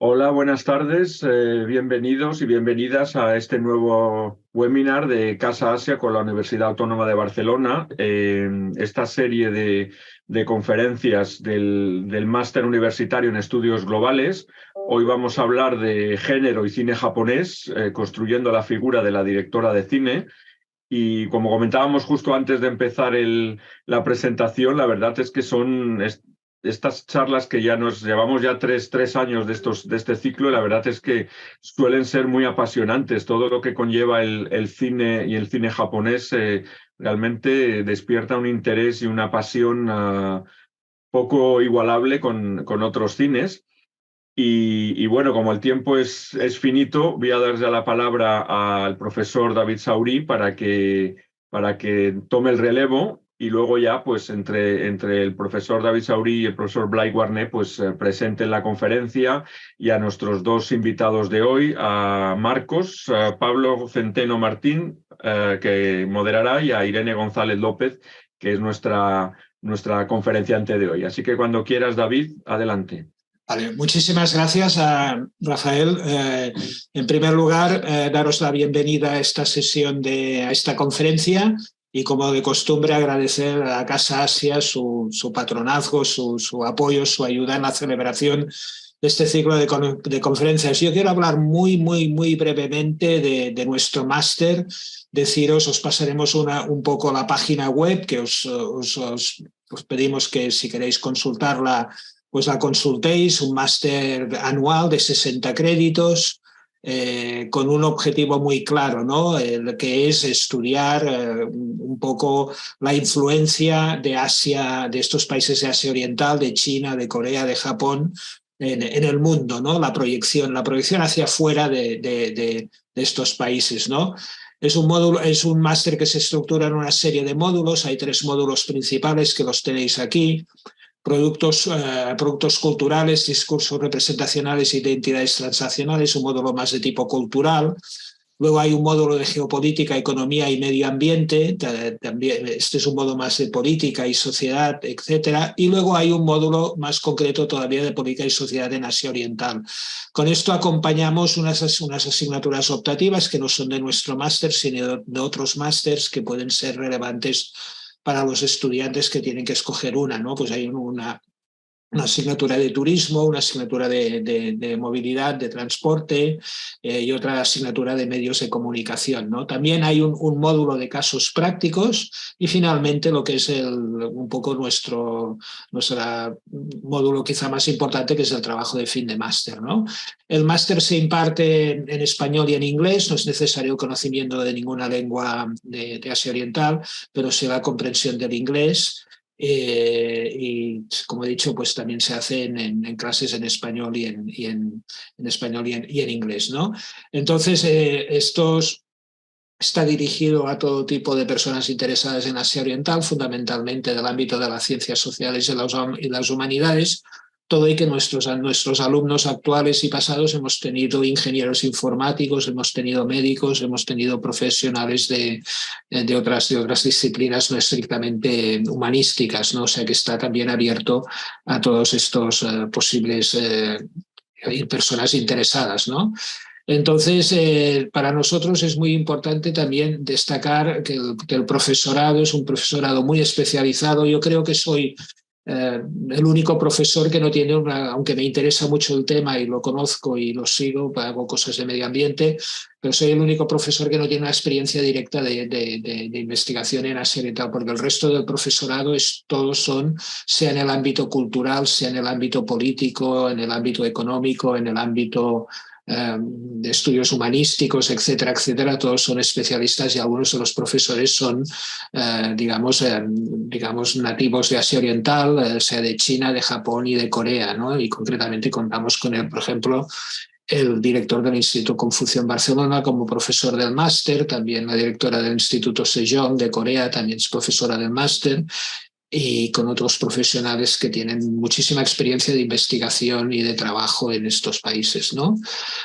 Hola, buenas tardes. Bienvenidos y bienvenidas a este nuevo webinar de Casa Asia con la Universidad Autónoma de Barcelona. Esta serie de conferencias del Máster Universitario en Estudios Globales. Hoy vamos a hablar de género y cine japonés, construyendo la figura de la directora de cine. Y como comentábamos justo antes de empezar la presentación, la verdad es que son estas charlas que ya nos llevamos ya tres años de este ciclo, y la verdad es que suelen ser muy apasionantes. Todo lo que conlleva el cine y el cine japonés realmente despierta un interés y una pasión poco igualable con otros cines. Y bueno, como el tiempo es finito, voy a dar ya la palabra al profesor David Saurí para que tome el relevo, y luego ya, pues entre el profesor David Saurí y el profesor Blai Guarné, pues presenten la conferencia, y a nuestros dos invitados de hoy, a Marcos, a Pablo Centeno Martín, que moderará, y a Irene González López, que es nuestra conferenciante de hoy. Así que cuando quieras, David, adelante. Vale, muchísimas gracias a Rafael. En primer lugar, daros la bienvenida a esta sesión, a esta conferencia, y como de costumbre agradecer a Casa Asia su patronazgo, su apoyo, su ayuda en la celebración de este ciclo de conferencias. Yo quiero hablar muy brevemente de nuestro máster. Deciros, os pasaremos un poco la página web, que os pedimos que si queréis consultarla, pues la consultéis. Un máster anual de 60 créditos con un objetivo muy claro, ¿no? El que es estudiar un poco la influencia de Asia, de estos países de Asia Oriental, de China, de Corea, de Japón, en el mundo, ¿no? La proyección hacia afuera de estos países, ¿no? Es un máster que se estructura en una serie de módulos. Hay 3 módulos principales que los tenéis aquí: productos culturales, discursos representacionales e identidades transnacionales, un módulo más de tipo cultural. Luego hay un módulo de geopolítica, economía y medio ambiente. También este es un módulo más de política y sociedad, etcétera. Y luego hay un módulo más concreto todavía de política y sociedad en Asia Oriental. Con esto acompañamos unas asignaturas optativas que no son de nuestro máster, sino de otros másters que pueden ser relevantes para los estudiantes que tienen que escoger una, ¿no? Pues hay una asignatura de turismo, una asignatura de movilidad, de transporte, y otra asignatura de medios de comunicación, ¿no? También hay un módulo de casos prácticos, y finalmente lo que es un poco nuestro módulo quizá más importante, que es el trabajo de fin de máster, ¿no? El máster se imparte en español y en inglés. No es necesario el conocimiento de ninguna lengua de Asia Oriental, pero sí la comprensión del inglés. Y como he dicho, pues también se hacen en clases en español y en español y en inglés, ¿no? Entonces, está dirigido a todo tipo de personas interesadas en Asia Oriental, fundamentalmente del ámbito de las ciencias sociales y las humanidades. Todo y que nuestros alumnos actuales y pasados hemos tenido ingenieros informáticos, hemos tenido médicos, hemos tenido profesionales de otras disciplinas no estrictamente humanísticas, ¿no? O sea que está también abierto a todos estos posibles personas interesadas, ¿no? Entonces, para nosotros es muy importante también destacar que el profesorado es un profesorado muy especializado. Yo creo que soy el único profesor que no tiene aunque me interesa mucho el tema y lo conozco y lo sigo, hago cosas de medio ambiente, pero soy el único profesor que no tiene una experiencia directa de investigación en Asia Oriental, porque el resto del profesorado todos son, sea en el ámbito cultural, sea en el ámbito político, en el ámbito económico, en el ámbito de estudios humanísticos, etcétera, etcétera. Todos son especialistas, y algunos de los profesores son, digamos, nativos de Asia Oriental, sea de China, de Japón y de Corea, ¿no? Y concretamente contamos con él, por ejemplo, el director del Instituto Confucio en Barcelona como profesor del máster. También la directora del Instituto Sejong de Corea también es profesora del máster. y con otros profesionales que tienen muchísima experiencia de investigación y de trabajo en estos países, ¿no?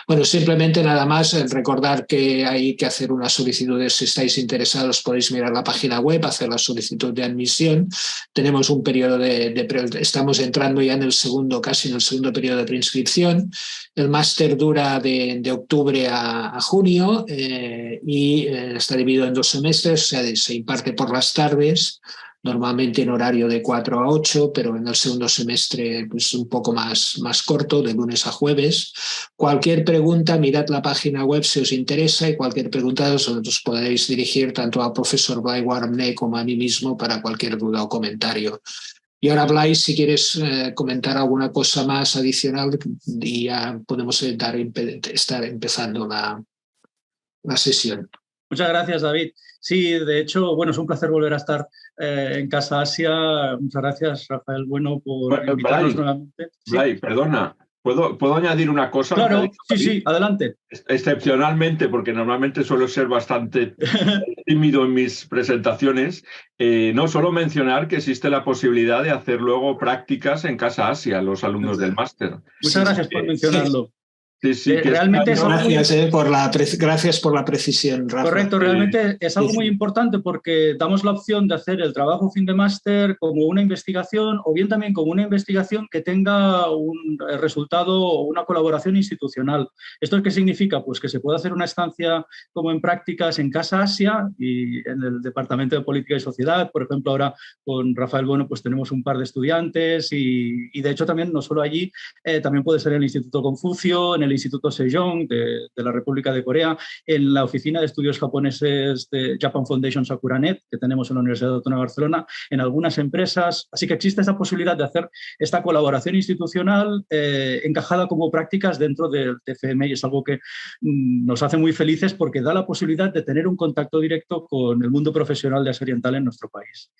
Bueno, simplemente nada más recordar que hay que hacer una solicitud. Si estáis interesados podéis mirar la página web, hacer la solicitud de admisión. Tenemos un periodo estamos entrando ya en el segundo, casi en el segundo periodo de preinscripción. El máster dura de octubre a junio y está dividido en 2 semestres, o sea, se imparte por las tardes, normalmente en horario de 4 a 8, pero en el segundo semestre pues un poco más corto, de lunes a jueves. Cualquier pregunta, mirad la página web si os interesa, y cualquier pregunta os podéis dirigir tanto al profesor Blai Warmné como a mí mismo para cualquier duda o comentario. Y ahora, Blai, si quieres comentar alguna cosa más adicional, y ya podemos estar empezando la sesión. Muchas gracias, David. Sí, de hecho, bueno, es un placer volver a estar en Casa Asia. Muchas gracias, Rafael Bueno, por invitarnos nuevamente. ¿Sí? Blai, perdona, ¿puedo añadir una cosa? Claro, sí, adelante. Excepcionalmente, porque normalmente suelo ser bastante tímido en mis presentaciones, no solo mencionar que existe la posibilidad de hacer luego prácticas en Casa Asia, los alumnos del máster. Muchas gracias por mencionarlo. Sí, que realmente es algo gracias por la precisión, Rafa. Correcto, realmente es algo muy importante porque damos la opción de hacer el trabajo fin de máster como una investigación, o bien también como una investigación que tenga un resultado o una colaboración institucional. ¿Esto qué significa? Pues que se puede hacer una estancia como en prácticas en Casa Asia y en el Departamento de Política y Sociedad. Por ejemplo, ahora con Rafael Bueno pues tenemos un par de estudiantes y de hecho también no solo allí, también puede ser en el Instituto Confucio, en el Instituto Sejong de la República de Corea, en la Oficina de Estudios Japoneses de Japan Foundation Sakuranet, que tenemos en la Universidad Autónoma de Barcelona, en algunas empresas. Así que existe esa posibilidad de hacer esta colaboración institucional encajada como prácticas dentro del TFM, y es algo que nos hace muy felices porque da la posibilidad de tener un contacto directo con el mundo profesional de Asia Oriental en nuestro país.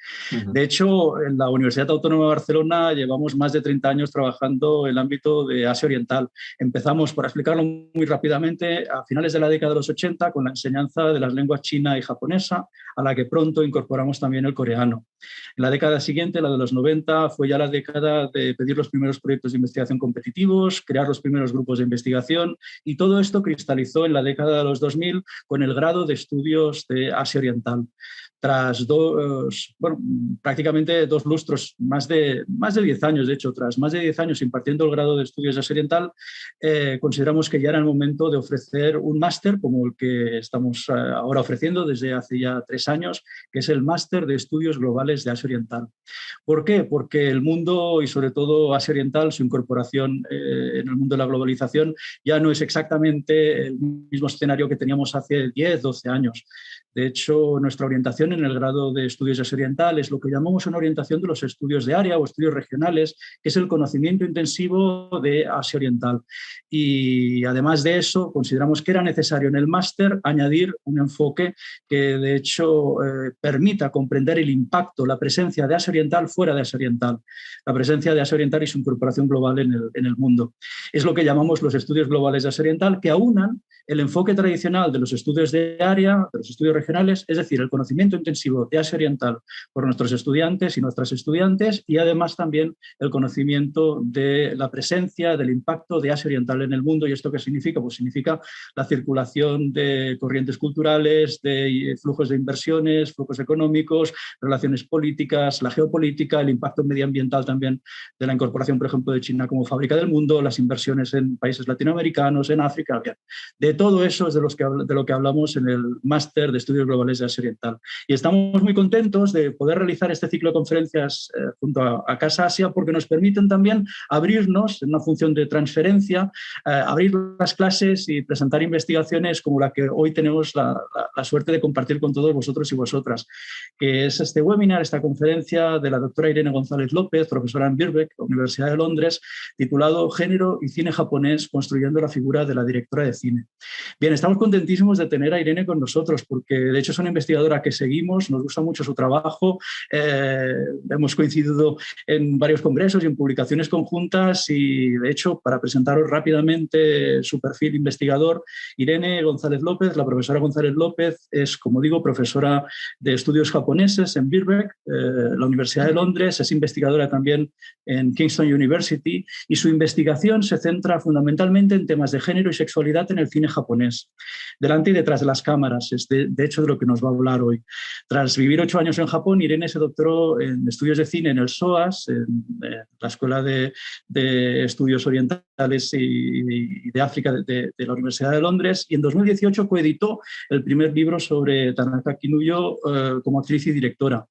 De hecho, en la Universidad Autónoma de Barcelona llevamos más de 30 años trabajando en el ámbito de Asia Oriental. Empezamos, por explicarlo muy rápidamente, a finales de la década de los 80 con la enseñanza de las lenguas china y japonesa, a la que pronto incorporamos también el coreano. En la década siguiente, la de los 90, fue ya la década de pedir los primeros proyectos de investigación competitivos, crear los primeros grupos de investigación, y todo esto cristalizó en la década de los 2000 con el grado de estudios de Asia Oriental. Tras prácticamente 2 lustros, más de 10 años, de hecho, tras más de 10 años impartiendo el grado de estudios de Asia Oriental, consideramos que ya era el momento de ofrecer un máster como el que estamos ahora ofreciendo desde hace ya 3 años, que es el Máster de Estudios Globales de Asia Oriental. ¿Por qué? Porque el mundo, y sobre todo Asia Oriental, su incorporación en el mundo de la globalización, ya no es exactamente el mismo escenario que teníamos hace 10, 12 años. De hecho, nuestra orientación en el grado de estudios de Asia Oriental es lo que llamamos una orientación de los estudios de área o estudios regionales, que es el conocimiento intensivo de Asia Oriental. Y además de eso, consideramos que era necesario en el máster añadir un enfoque que de hecho permita comprender el impacto, la presencia de Asia Oriental fuera de Asia Oriental, la presencia de Asia Oriental y su incorporación global en el mundo. Es lo que llamamos los estudios globales de Asia Oriental, que aunan el enfoque tradicional de los estudios de área, de los estudios regionales, es decir, el conocimiento intensivo de Asia Oriental por nuestros estudiantes y nuestras estudiantes, y además también el conocimiento de la presencia, del impacto de Asia Oriental en el mundo. ¿Y esto qué significa? Pues significa la circulación de corrientes culturales, de flujos de inversiones, flujos económicos, relaciones políticas, la geopolítica, el impacto medioambiental también de la incorporación, por ejemplo, de China como fábrica del mundo, las inversiones en países latinoamericanos, en África. Bien. De todo eso es de lo que hablamos en el Máster de Estudios Globales de Asia Oriental. Y estamos muy contentos de poder realizar este ciclo de conferencias junto a Casa Asia, porque nos permiten también abrirnos en una función de transferencia, abrir las clases y presentar investigaciones como la que hoy tenemos la suerte de compartir con todos vosotros y vosotras, que es este webinar, esta conferencia de la doctora Irene González López, profesora en Birkbeck, Universidad de Londres, titulado Género y cine japonés, construyendo la figura de la directora de cine. Bien, estamos contentísimos de tener a Irene con nosotros, porque de hecho es una investigadora que seguimos, nos gusta mucho su trabajo, hemos coincidido en varios congresos y en publicaciones conjuntas, y de hecho, para presentaros rápidamente su perfil investigador, Irene González López, la profesora González López, es, como digo, profesora profesora de estudios japoneses en Birkbeck, la Universidad de Londres, es investigadora también en Kingston University y su investigación se centra fundamentalmente en temas de género y sexualidad en el cine japonés, delante y detrás de las cámaras. Es de hecho de lo que nos va a hablar hoy. Tras vivir 8 años en Japón, Irene se doctoró en estudios de cine en el SOAS, en la Escuela de Estudios Orientales y de África de la Universidad de Londres, y en 2018 coeditó el primer libro sobre Tanaka Kinuyo como actriz y directora.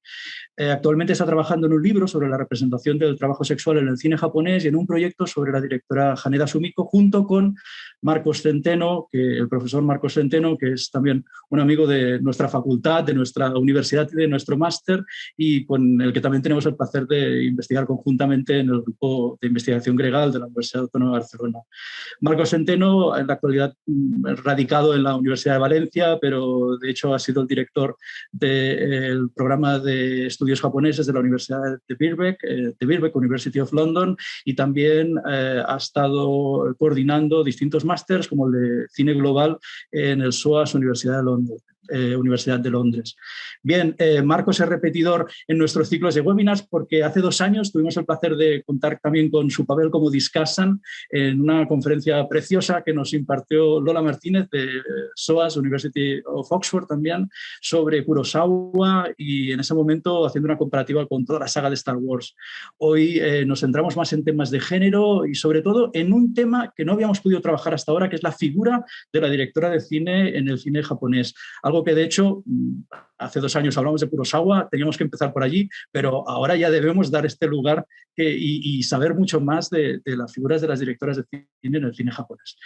Actualmente está trabajando en un libro sobre la representación del trabajo sexual en el cine japonés y en un proyecto sobre la directora Haneda Sumiko, junto con Marcos Centeno, el profesor Marcos Centeno, que es también un amigo de nuestra facultad, de nuestra universidad y de nuestro máster, y con el que también tenemos el placer de investigar conjuntamente en el grupo de investigación Gregal de la Universidad Autónoma de Barcelona. Marcos Centeno, en la actualidad radicado en la Universidad de Valencia, pero de hecho ha sido el director del programa de estudios japoneses de la Universidad de Birkbeck, University of London, y también ha estado coordinando distintos másters como el de cine global en el SOAS Universidad de Londres. Bien, Marcos es repetidor en nuestros ciclos de webinars porque hace 2 años tuvimos el placer de contar también con su papel como discussion en una conferencia preciosa que nos impartió Lola Martínez de SOAS University of Oxford también sobre Kurosawa, y en ese momento haciendo una comparativa con toda la saga de Star Wars. Hoy nos centramos más en temas de género y sobre todo en un tema que no habíamos podido trabajar hasta ahora, que es la figura de la directora de cine en el cine japonés. Algo que de hecho hace 2 años hablamos de Kurosawa, teníamos que empezar por allí, pero ahora ya debemos dar este lugar y saber mucho más de las figuras de las directoras de cine en el cine japonés.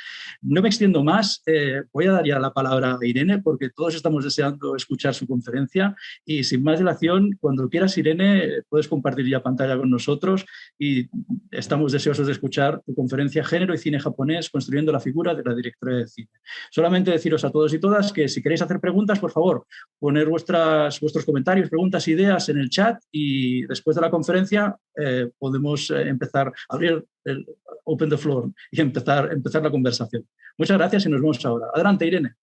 No me extiendo más, voy a dar ya la palabra a Irene porque todos estamos deseando escuchar su conferencia, y sin más dilación, cuando quieras, Irene, puedes compartir ya pantalla con nosotros y estamos deseosos de escuchar tu conferencia Género y cine japonés, construyendo la figura de la directora de cine. Solamente deciros a todos y todas que si queréis hacer preguntas, por favor, poner vuestros comentarios, preguntas, ideas en el chat, y después de la conferencia podemos empezar a abrir el open the floor y empezar la conversación. Muchas gracias y nos vemos ahora. Adelante, Irene.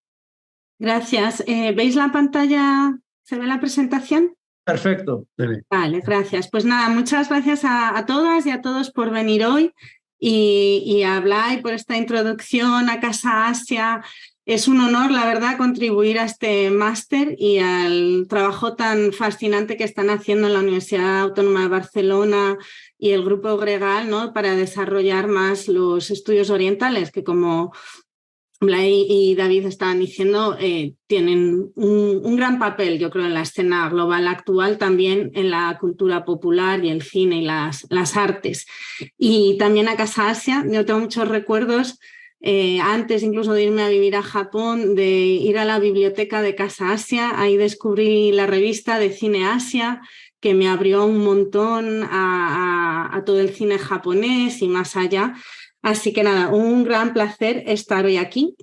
Gracias. ¿Veis la pantalla? ¿Se ve la presentación? Perfecto. Vale, gracias. Pues nada, muchas gracias a todas y a todos por venir hoy y a Blay por esta introducción a Casa Asia. Es un honor, la verdad, contribuir a este máster y al trabajo tan fascinante que están haciendo en la Universidad Autónoma de Barcelona y el Grupo Gregal, ¿no?, para desarrollar más los estudios orientales, que como Blay y David estaban diciendo, tienen un gran papel, yo creo, en la escena global actual, también en la cultura popular y el cine y las artes. Y también a Casa Asia, yo tengo muchos recuerdos, antes incluso de irme a vivir a Japón, de ir a la biblioteca de Casa Asia. Ahí descubrí la revista de Cine Asia, que me abrió un montón a todo el cine japonés y más allá. Así que nada, un gran placer estar hoy aquí,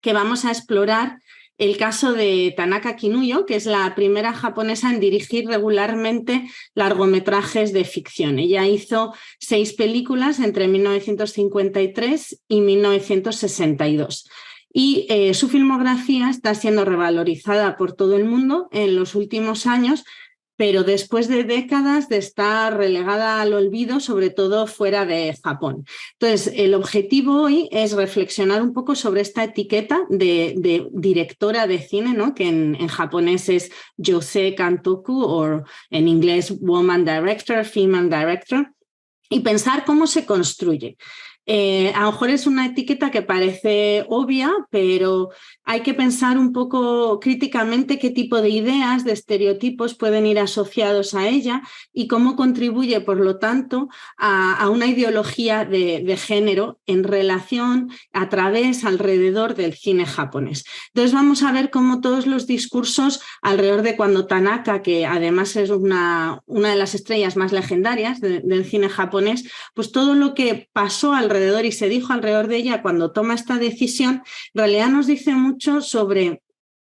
que vamos a explorar el caso de Tanaka Kinuyo, que es la primera japonesa en dirigir regularmente largometrajes de ficción. Ella hizo 6 películas entre 1953 y 1962. Y su filmografía está siendo revalorizada por todo el mundo en los últimos años, pero después de décadas de estar relegada al olvido, sobre todo fuera de Japón. Entonces, el objetivo hoy es reflexionar un poco sobre esta etiqueta de directora de cine, ¿no?, que en japonés es Yosei Kantoku, o en inglés Woman Director, Female Director, y pensar cómo se construye. A lo mejor es una etiqueta que parece obvia, pero hay que pensar un poco críticamente qué tipo de ideas, de estereotipos pueden ir asociados a ella y cómo contribuye, por lo tanto, a una ideología de género en relación, alrededor del cine japonés. Entonces vamos a ver cómo todos los discursos alrededor de cuando Tanaka, que además es una de las estrellas más legendarias del cine japonés, pues todo lo que pasó alrededor y se dijo alrededor de ella cuando toma esta decisión, en realidad nos dice mucho sobre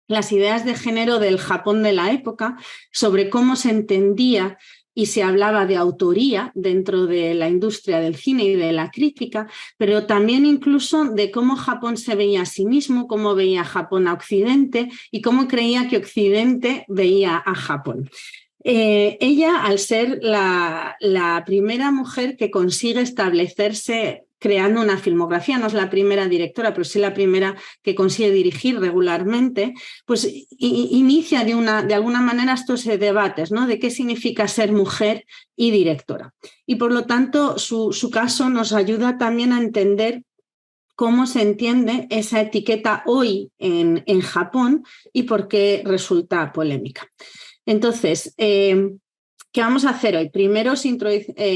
las ideas de género del Japón de la época, sobre cómo se entendía y se hablaba de autoría dentro de la industria del cine y de la crítica, pero también incluso de cómo Japón se veía a sí mismo, cómo veía Japón a Occidente y cómo creía que Occidente veía a Japón. Ella, al ser la primera mujer que consigue establecerse creando una filmografía, no es la primera directora, pero sí la primera que consigue dirigir regularmente, pues inicia de alguna manera estos debates, ¿no? De qué significa ser mujer y directora. Y por lo tanto, su caso nos ayuda también a entender cómo se entiende esa etiqueta hoy en Japón y por qué resulta polémica. Entonces, ¿qué vamos a hacer hoy? Primero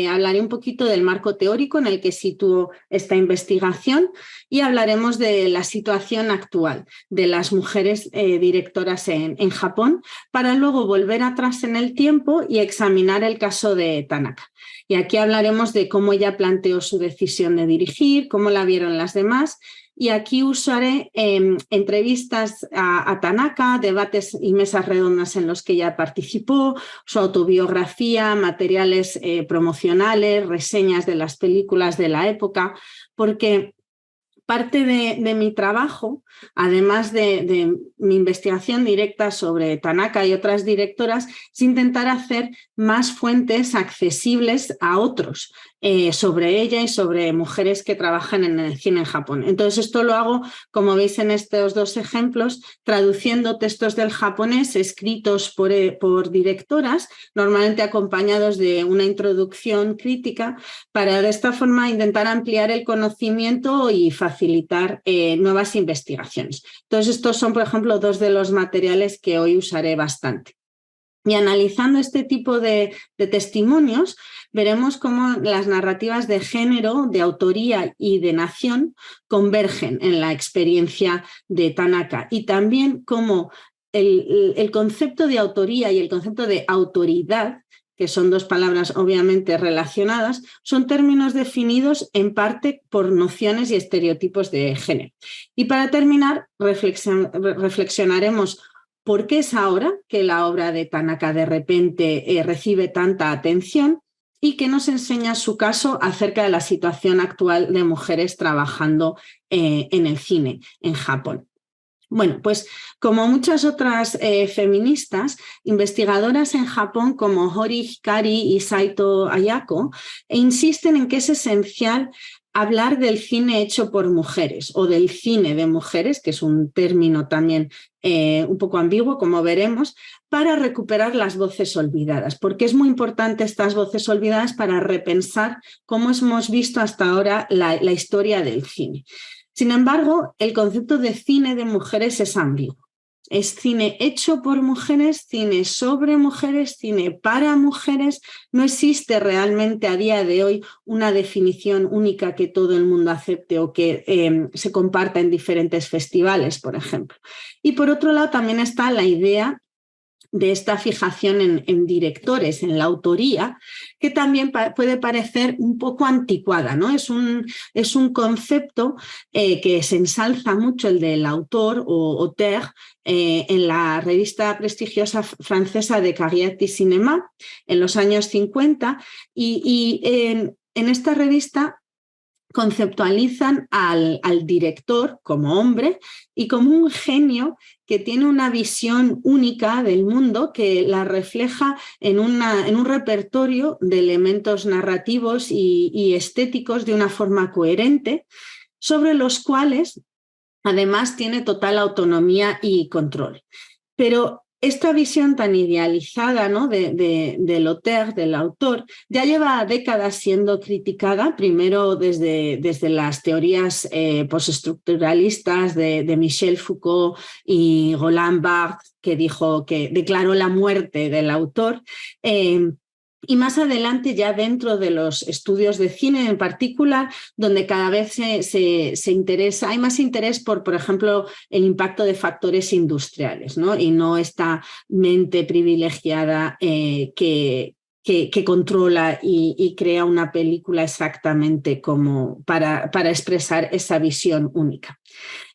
hablaré un poquito del marco teórico en el que sitúo esta investigación y hablaremos de la situación actual de las mujeres directoras en Japón, para luego volver atrás en el tiempo y examinar el caso de Tanaka. Y aquí hablaremos de cómo ella planteó su decisión de dirigir, cómo la vieron las demás. Y aquí usaré entrevistas a Tanaka, debates y mesas redondas en los que ella participó, su autobiografía, materiales promocionales, reseñas de las películas de la época, porque parte de mi trabajo, además de mi investigación directa sobre Tanaka y otras directoras, es intentar hacer más fuentes accesibles a otros sobre ella y sobre mujeres que trabajan en el cine en Japón. Entonces esto lo hago, como veis en estos dos ejemplos, traduciendo textos del japonés escritos por directoras, normalmente acompañados de una introducción crítica, para de esta forma intentar ampliar el conocimiento y facilitar nuevas investigaciones. Entonces estos son, por ejemplo, dos de los materiales que hoy usaré bastante. Y analizando este tipo de testimonios, veremos cómo las narrativas de género, de autoría y de nación convergen en la experiencia de Tanaka, y también cómo el concepto de autoría y el concepto de autoridad, que son dos palabras obviamente relacionadas, son términos definidos en parte por nociones y estereotipos de género. Y para terminar, reflexionaremos por qué es ahora que la obra de Tanaka de repente recibe tanta atención y qué nos enseña su caso acerca de la situación actual de mujeres trabajando en el cine en Japón. Bueno, pues como muchas otras feministas, investigadoras en Japón como Hori Hikari y Saito Ayako insisten en que es esencial hablar del cine hecho por mujeres o del cine de mujeres, que es un término también un poco ambiguo, como veremos, para recuperar las voces olvidadas, porque es muy importante estas voces olvidadas para repensar cómo hemos visto hasta ahora la historia del cine. Sin embargo, el concepto de cine de mujeres es ambiguo. Es cine hecho por mujeres, cine sobre mujeres, cine para mujeres. No existe realmente a día de hoy una definición única que todo el mundo acepte o que se comparta en diferentes festivales, por ejemplo. Y por otro lado también está la idea de esta fijación en directores, en la autoría, que también puede parecer un poco anticuada, ¿no? Es un concepto que se ensalza mucho, el del autor o auteur, en la revista prestigiosa francesa de Carrière du Cinéma en los años 50, y en esta revista conceptualizan al director como hombre y como un genio que tiene una visión única del mundo que la refleja en un repertorio de elementos narrativos y estéticos de una forma coherente, sobre los cuales además tiene total autonomía y control. Pero esta visión tan idealizada, ¿no?, del auteur, del autor, ya lleva décadas siendo criticada, primero desde las teorías postestructuralistas de Michel Foucault y Roland Barthes, que declaró la muerte del autor. Y más adelante, ya dentro de los estudios de cine en particular, donde cada vez se interesa, hay más interés por ejemplo, el impacto de factores industriales, ¿no? Y no esta mente privilegiada que controla y crea una película exactamente como para expresar esa visión única.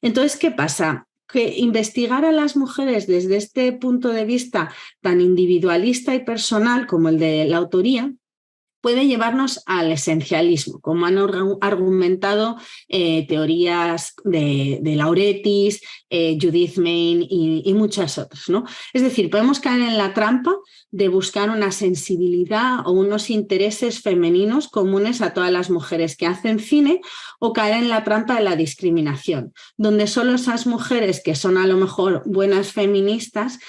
Entonces, ¿qué pasa? que investigar a las mujeres desde este punto de vista tan individualista y personal como el de la autoría puede llevarnos al esencialismo, como han argumentado teorías de Lauretis, Judith Main y muchas otras, ¿no? Es decir, podemos caer en la trampa de buscar una sensibilidad o unos intereses femeninos comunes a todas las mujeres que hacen cine, o caer en la trampa de la discriminación, donde solo esas mujeres que son a lo mejor buenas feministas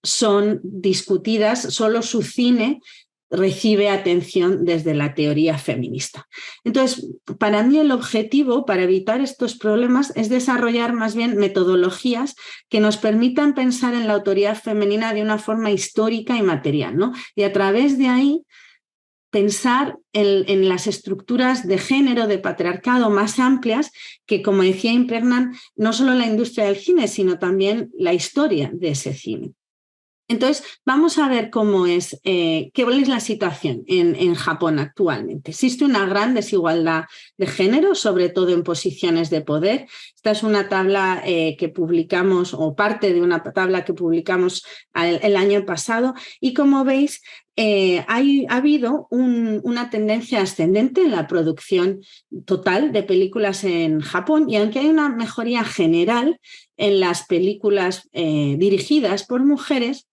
son discutidas, solo su cine recibe atención desde la teoría feminista. Entonces, para mí el objetivo para evitar estos problemas es desarrollar más bien metodologías que nos permitan pensar en la autoría femenina de una forma histórica y material, ¿no? Y a través de ahí pensar en las estructuras de género, de patriarcado más amplias que, como decía, impregnan no solo la industria del cine, sino también la historia de ese cine. Entonces, vamos a ver cómo es, qué es la situación en Japón actualmente. Existe una gran desigualdad de género, sobre todo en posiciones de poder. Esta es una tabla que publicamos, o parte de una tabla que publicamos el año pasado, y como veis, ha habido una tendencia ascendente en la producción total de películas en Japón, y aunque hay una mejoría general en las películas dirigidas por mujeres,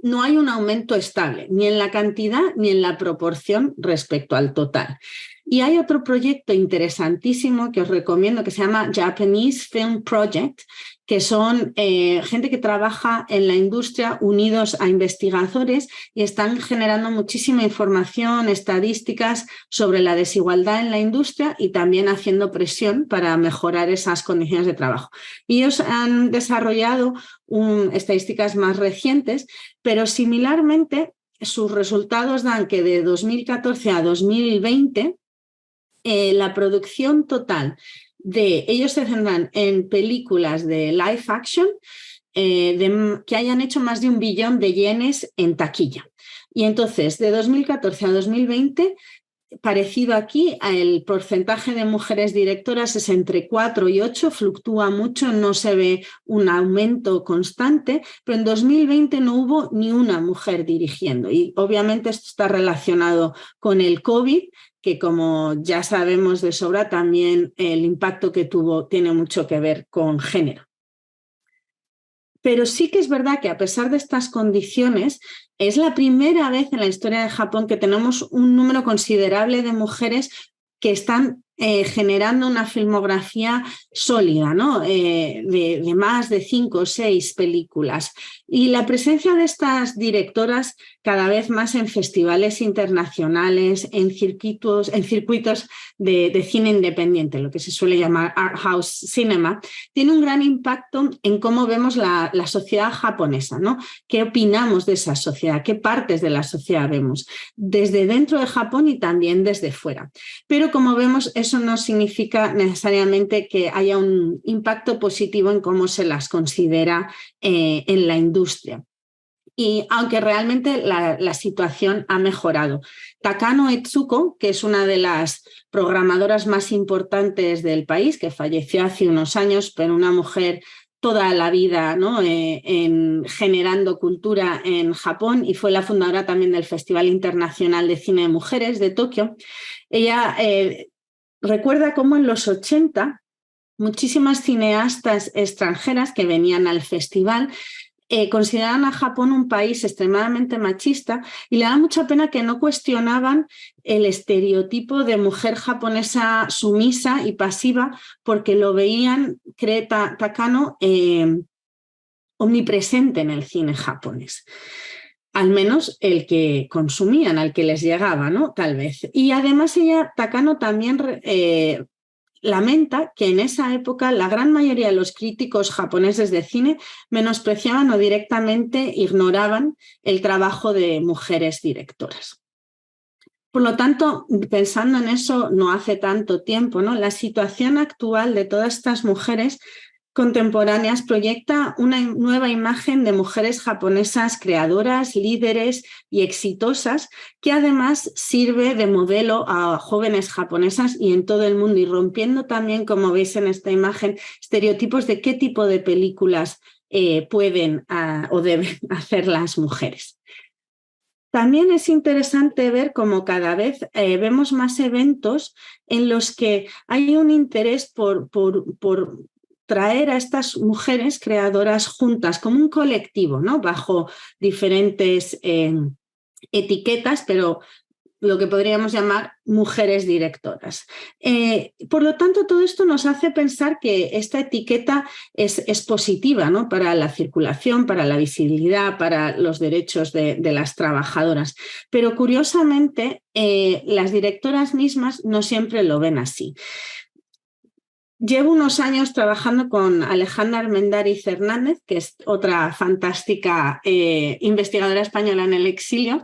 no hay un aumento estable, ni en la cantidad ni en la proporción respecto al total. Y hay otro proyecto interesantísimo que os recomiendo que se llama Japanese Film Project, que son gente que trabaja en la industria unidos a investigadores y están generando muchísima información, estadísticas sobre la desigualdad en la industria y también haciendo presión para mejorar esas condiciones de trabajo. Y ellos han desarrollado estadísticas más recientes, pero similarmente sus resultados dan que de 2014 a 2020 la producción total ellos se centran en películas de live action que hayan hecho más de 1 billón de yenes en taquilla. Y entonces, de 2014 a 2020, parecido aquí, el porcentaje de mujeres directoras es entre 4 y 8, fluctúa mucho, no se ve un aumento constante, pero en 2020 no hubo ni una mujer dirigiendo. Y obviamente esto está relacionado con el COVID, que como ya sabemos de sobra, también el impacto que tuvo tiene mucho que ver con género. Pero sí que es verdad que a pesar de estas condiciones, es la primera vez en la historia de Japón que tenemos un número considerable de mujeres que están generando una filmografía sólida, ¿no? de más de 5 o 6 películas. Y la presencia de estas directoras cada vez más en festivales internacionales, en circuitos de cine independiente, lo que se suele llamar art house cinema, tiene un gran impacto en cómo vemos la sociedad japonesa, ¿no? ¿Qué opinamos de esa sociedad? ¿Qué partes de la sociedad vemos? Desde dentro de Japón y también desde fuera. Pero como vemos, eso no significa necesariamente que haya un impacto positivo en cómo se las considera en la industria. Y aunque realmente la situación ha mejorado. Takano Etsuko, que es una de las programadoras más importantes del país, que falleció hace unos años, pero una mujer toda la vida, ¿no? Generando cultura en Japón, y fue la fundadora también del Festival Internacional de Cine de Mujeres de Tokio. Ella recuerda cómo en los 80 muchísimas cineastas extranjeras que venían al festival consideraban a Japón un país extremadamente machista, y le da mucha pena que no cuestionaban el estereotipo de mujer japonesa sumisa y pasiva, porque lo veían, cree Takano, omnipresente en el cine japonés. Al menos el que consumían, al que les llegaba, ¿no? Tal vez. Y además Takano también lamenta que en esa época la gran mayoría de los críticos japoneses de cine menospreciaban o directamente ignoraban el trabajo de mujeres directoras. Por lo tanto, pensando en eso no hace tanto tiempo, ¿no? La situación actual de todas estas mujeres contemporáneas proyecta una nueva imagen de mujeres japonesas creadoras, líderes y exitosas, que además sirve de modelo a jóvenes japonesas y en todo el mundo, y rompiendo también, como veis en esta imagen, estereotipos de qué tipo de películas pueden o deben hacer las mujeres. También es interesante ver cómo cada vez vemos más eventos en los que hay un interés por traer a estas mujeres creadoras juntas como un colectivo, ¿no? Bajo diferentes etiquetas, pero lo que podríamos llamar mujeres directoras. Por lo tanto, todo esto nos hace pensar que esta etiqueta es positiva, ¿no? Para la circulación, para la visibilidad, para los derechos de las trabajadoras. Pero curiosamente, las directoras mismas no siempre lo ven así. Llevo unos años trabajando con Alejandra Armendáriz Hernández, que es otra fantástica investigadora española en el exilio,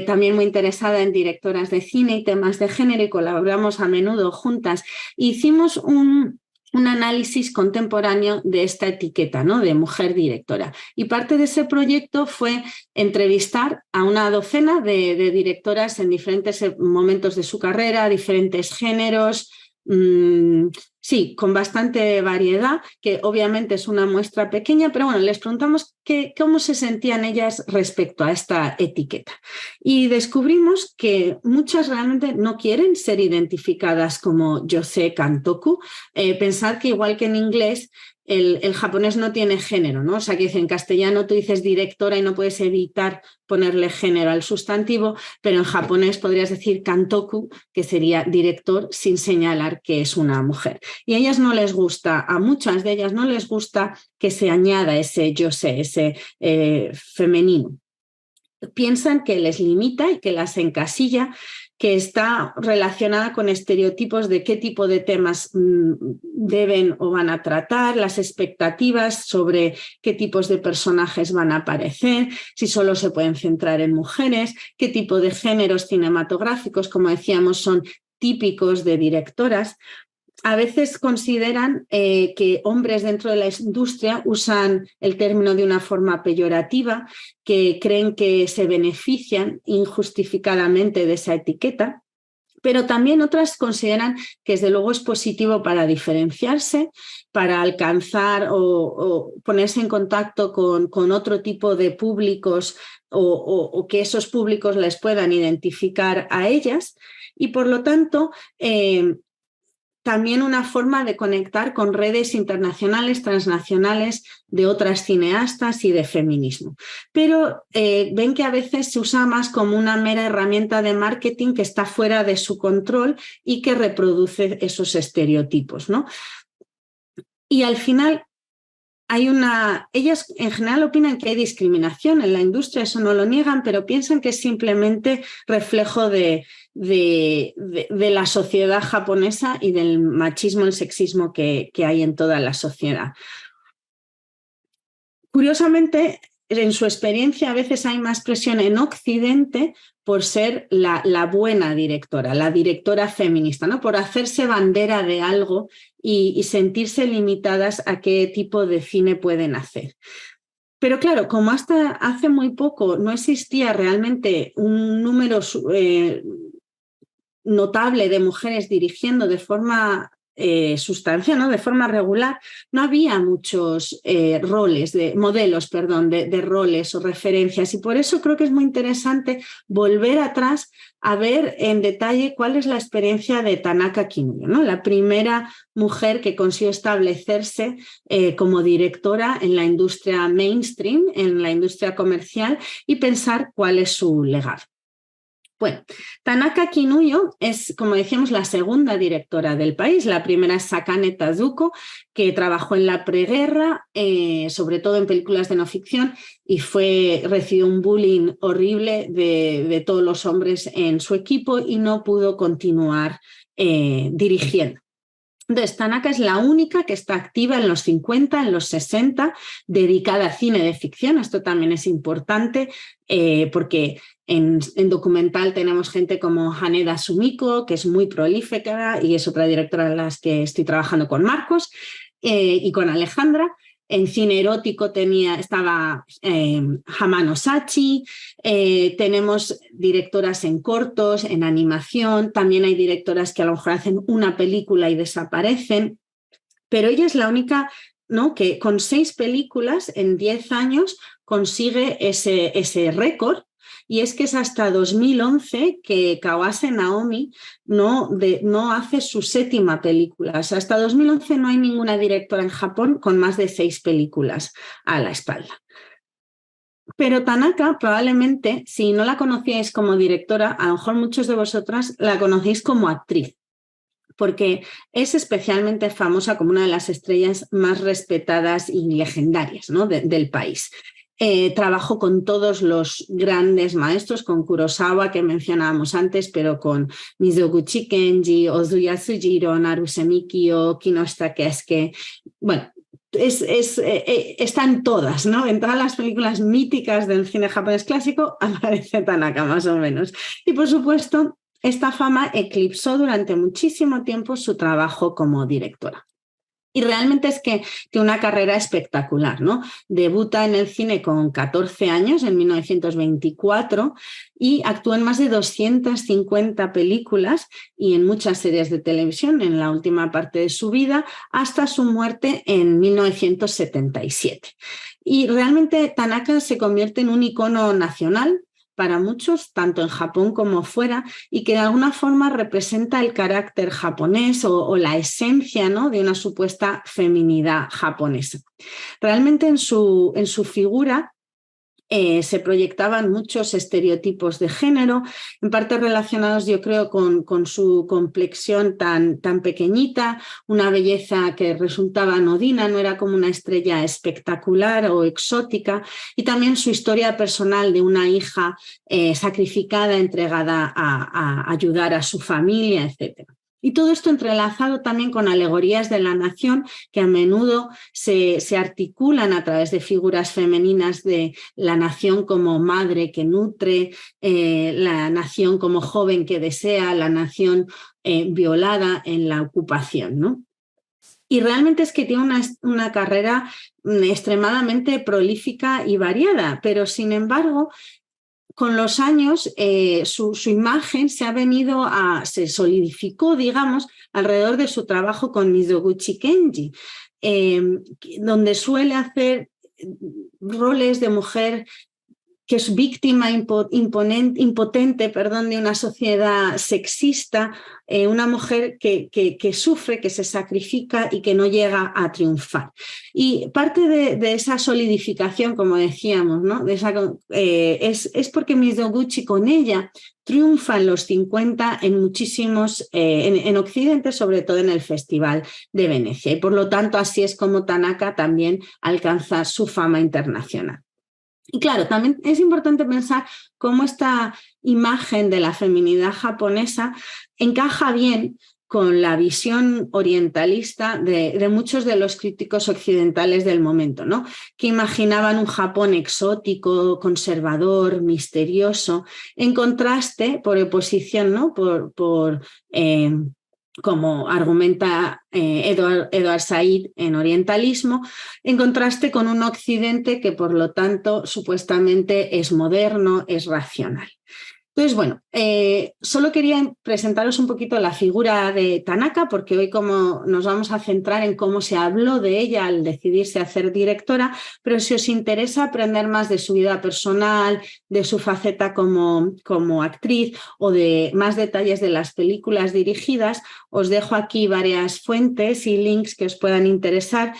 también muy interesada en directoras de cine y temas de género, y colaboramos a menudo juntas. Hicimos un análisis contemporáneo de esta etiqueta, ¿no? De mujer directora. Y parte de ese proyecto fue entrevistar a una docena de directoras en diferentes momentos de su carrera, diferentes géneros. Sí, con bastante variedad, que obviamente es una muestra pequeña, pero bueno, les preguntamos cómo se sentían ellas respecto a esta etiqueta. Y descubrimos que muchas realmente no quieren ser identificadas como yosei kantoku. Pensar que igual que en inglés, el japonés no tiene género, ¿no? O sea, que en castellano tú dices directora y no puedes evitar ponerle género al sustantivo, pero en japonés podrías decir kantoku, que sería director, sin señalar que es una mujer. Y a ellas no les gusta, a muchas de ellas no les gusta que se añada ese yosei, ese femenino. Piensan que les limita y que las encasilla, que está relacionada con estereotipos de qué tipo de temas deben o van a tratar, las expectativas sobre qué tipos de personajes van a aparecer, si solo se pueden centrar en mujeres, qué tipo de géneros cinematográficos, como decíamos, son típicos de directoras. A veces consideran que hombres dentro de la industria usan el término de una forma peyorativa, que creen que se benefician injustificadamente de esa etiqueta, pero también otras consideran que desde luego es positivo para diferenciarse, para alcanzar o ponerse en contacto con otro tipo de públicos o que esos públicos les puedan identificar a ellas, y por lo tanto también una forma de conectar con redes internacionales, transnacionales de otras cineastas y de feminismo. Pero ven que a veces se usa más como una mera herramienta de marketing que está fuera de su control y que reproduce esos estereotipos, ¿no? Y al final ellas en general opinan que hay discriminación en la industria, eso no lo niegan, pero piensan que es simplemente reflejo de la sociedad japonesa y del machismo y el sexismo que hay en toda la sociedad. Curiosamente, en su experiencia a veces hay más presión en Occidente por ser la buena directora, la directora feminista, ¿no? Por hacerse bandera de algo y sentirse limitadas a qué tipo de cine pueden hacer. Pero claro, como hasta hace muy poco no existía realmente un número notable de mujeres dirigiendo de forma sustancial, ¿no? De forma regular, no había muchos modelos de roles o referencias, y por eso creo que es muy interesante volver atrás a ver en detalle cuál es la experiencia de Tanaka Kinuyo, ¿no? La primera mujer que consiguió establecerse como directora en la industria mainstream, en la industria comercial, y pensar cuál es su legado. Bueno, Tanaka Kinuyo es, como decíamos, la segunda directora del país. La primera es Sakane Tazuko, que trabajó en la preguerra, sobre todo en películas de no ficción, y recibió un bullying horrible de todos los hombres en su equipo y no pudo continuar dirigiendo. Entonces, Tanaka es la única que está activa en los 50, en los 60, dedicada a cine de ficción. Esto también es importante porque en documental tenemos gente como Haneda Sumiko, que es muy prolífica y es otra directora en las que estoy trabajando con Marcos. y con Alejandra. En cine erótico estaba Hamano Sachi, tenemos directoras en cortos, en animación, también hay directoras que a lo mejor hacen una película y desaparecen, pero ella es la única, ¿no?, que con 6 películas en 10 años consigue ese récord. Y es que es hasta 2011 que Kawase Naomi no hace su 7ª película. O sea, hasta 2011 no hay ninguna directora en Japón con más de 6 películas a la espalda. Pero Tanaka probablemente, si no la conocíais como directora, a lo mejor muchos de vosotras la conocéis como actriz, porque es especialmente famosa como una de las estrellas más respetadas y legendarias, ¿no?, del país. Trabajó con todos los grandes maestros, con Kurosawa, que mencionábamos antes, pero con Mizoguchi Kenji, Ozuya Sujiro, Naruse Mikio, Kinoshita Keisuke. Bueno, están todas, ¿no? En todas las películas míticas del cine japonés clásico aparece Tanaka, más o menos. Y por supuesto, esta fama eclipsó durante muchísimo tiempo su trabajo como directora. Y realmente es que tiene una carrera espectacular, ¿no? Debuta en el cine con 14 años, en 1924, y actuó en más de 250 películas y en muchas series de televisión en la última parte de su vida, hasta su muerte en 1977. Y realmente Tanaka se convierte en un icono nacional para muchos, tanto en Japón como fuera, y que de alguna forma representa el carácter japonés o la esencia, ¿no?, de una supuesta feminidad japonesa. Realmente en su figura se proyectaban muchos estereotipos de género, en parte relacionados, yo creo, con su complexión tan pequeñita, una belleza que resultaba anodina, no era como una estrella espectacular o exótica, y también su historia personal de una hija sacrificada, entregada a ayudar a su familia, etc. Y todo esto entrelazado también con alegorías de la nación que a menudo se articulan a través de figuras femeninas de la nación como madre que nutre, la nación como joven que desea, la nación violada en la ocupación, ¿no? Y realmente es que tiene una carrera extremadamente prolífica y variada, pero sin embargo, con los años su imagen se solidificó, digamos, alrededor de su trabajo con Mizoguchi Kenji, donde suele hacer roles de mujer que es víctima impotente de una sociedad sexista, una mujer que sufre, que se sacrifica y que no llega a triunfar. Y parte de esa solidificación, como decíamos, ¿no?, es porque Mizoguchi con ella triunfa en los 50 en muchísimos, en Occidente, sobre todo en el Festival de Venecia. Y por lo tanto, así es como Tanaka también alcanza su fama internacional. Y claro, también es importante pensar cómo esta imagen de la feminidad japonesa encaja bien con la visión orientalista de muchos de los críticos occidentales del momento, ¿no?, que imaginaban un Japón exótico, conservador, misterioso, en contraste, por oposición, ¿no?, como argumenta Edward Said en Orientalismo, en contraste con un Occidente que, por lo tanto, supuestamente es moderno, es racional. Entonces, bueno, solo quería presentaros un poquito la figura de Tanaka, porque hoy como nos vamos a centrar en cómo se habló de ella al decidirse a ser directora, pero si os interesa aprender más de su vida personal, de su faceta como actriz o de más detalles de las películas dirigidas, os dejo aquí varias fuentes y links que os puedan interesar.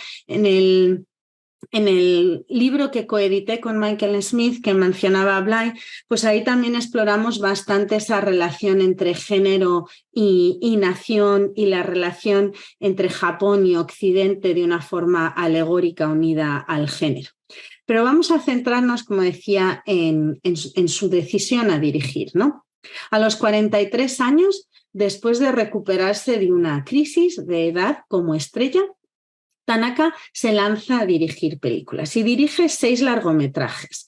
En el libro que coedité con Michael Smith, que mencionaba Blay, pues ahí también exploramos bastante esa relación entre género y nación y la relación entre Japón y Occidente de una forma alegórica unida al género. Pero vamos a centrarnos, como decía, en su decisión a dirigir, ¿no? A los 43 años, después de recuperarse de una crisis de edad como estrella, Tanaka se lanza a dirigir películas y dirige 6 largometrajes.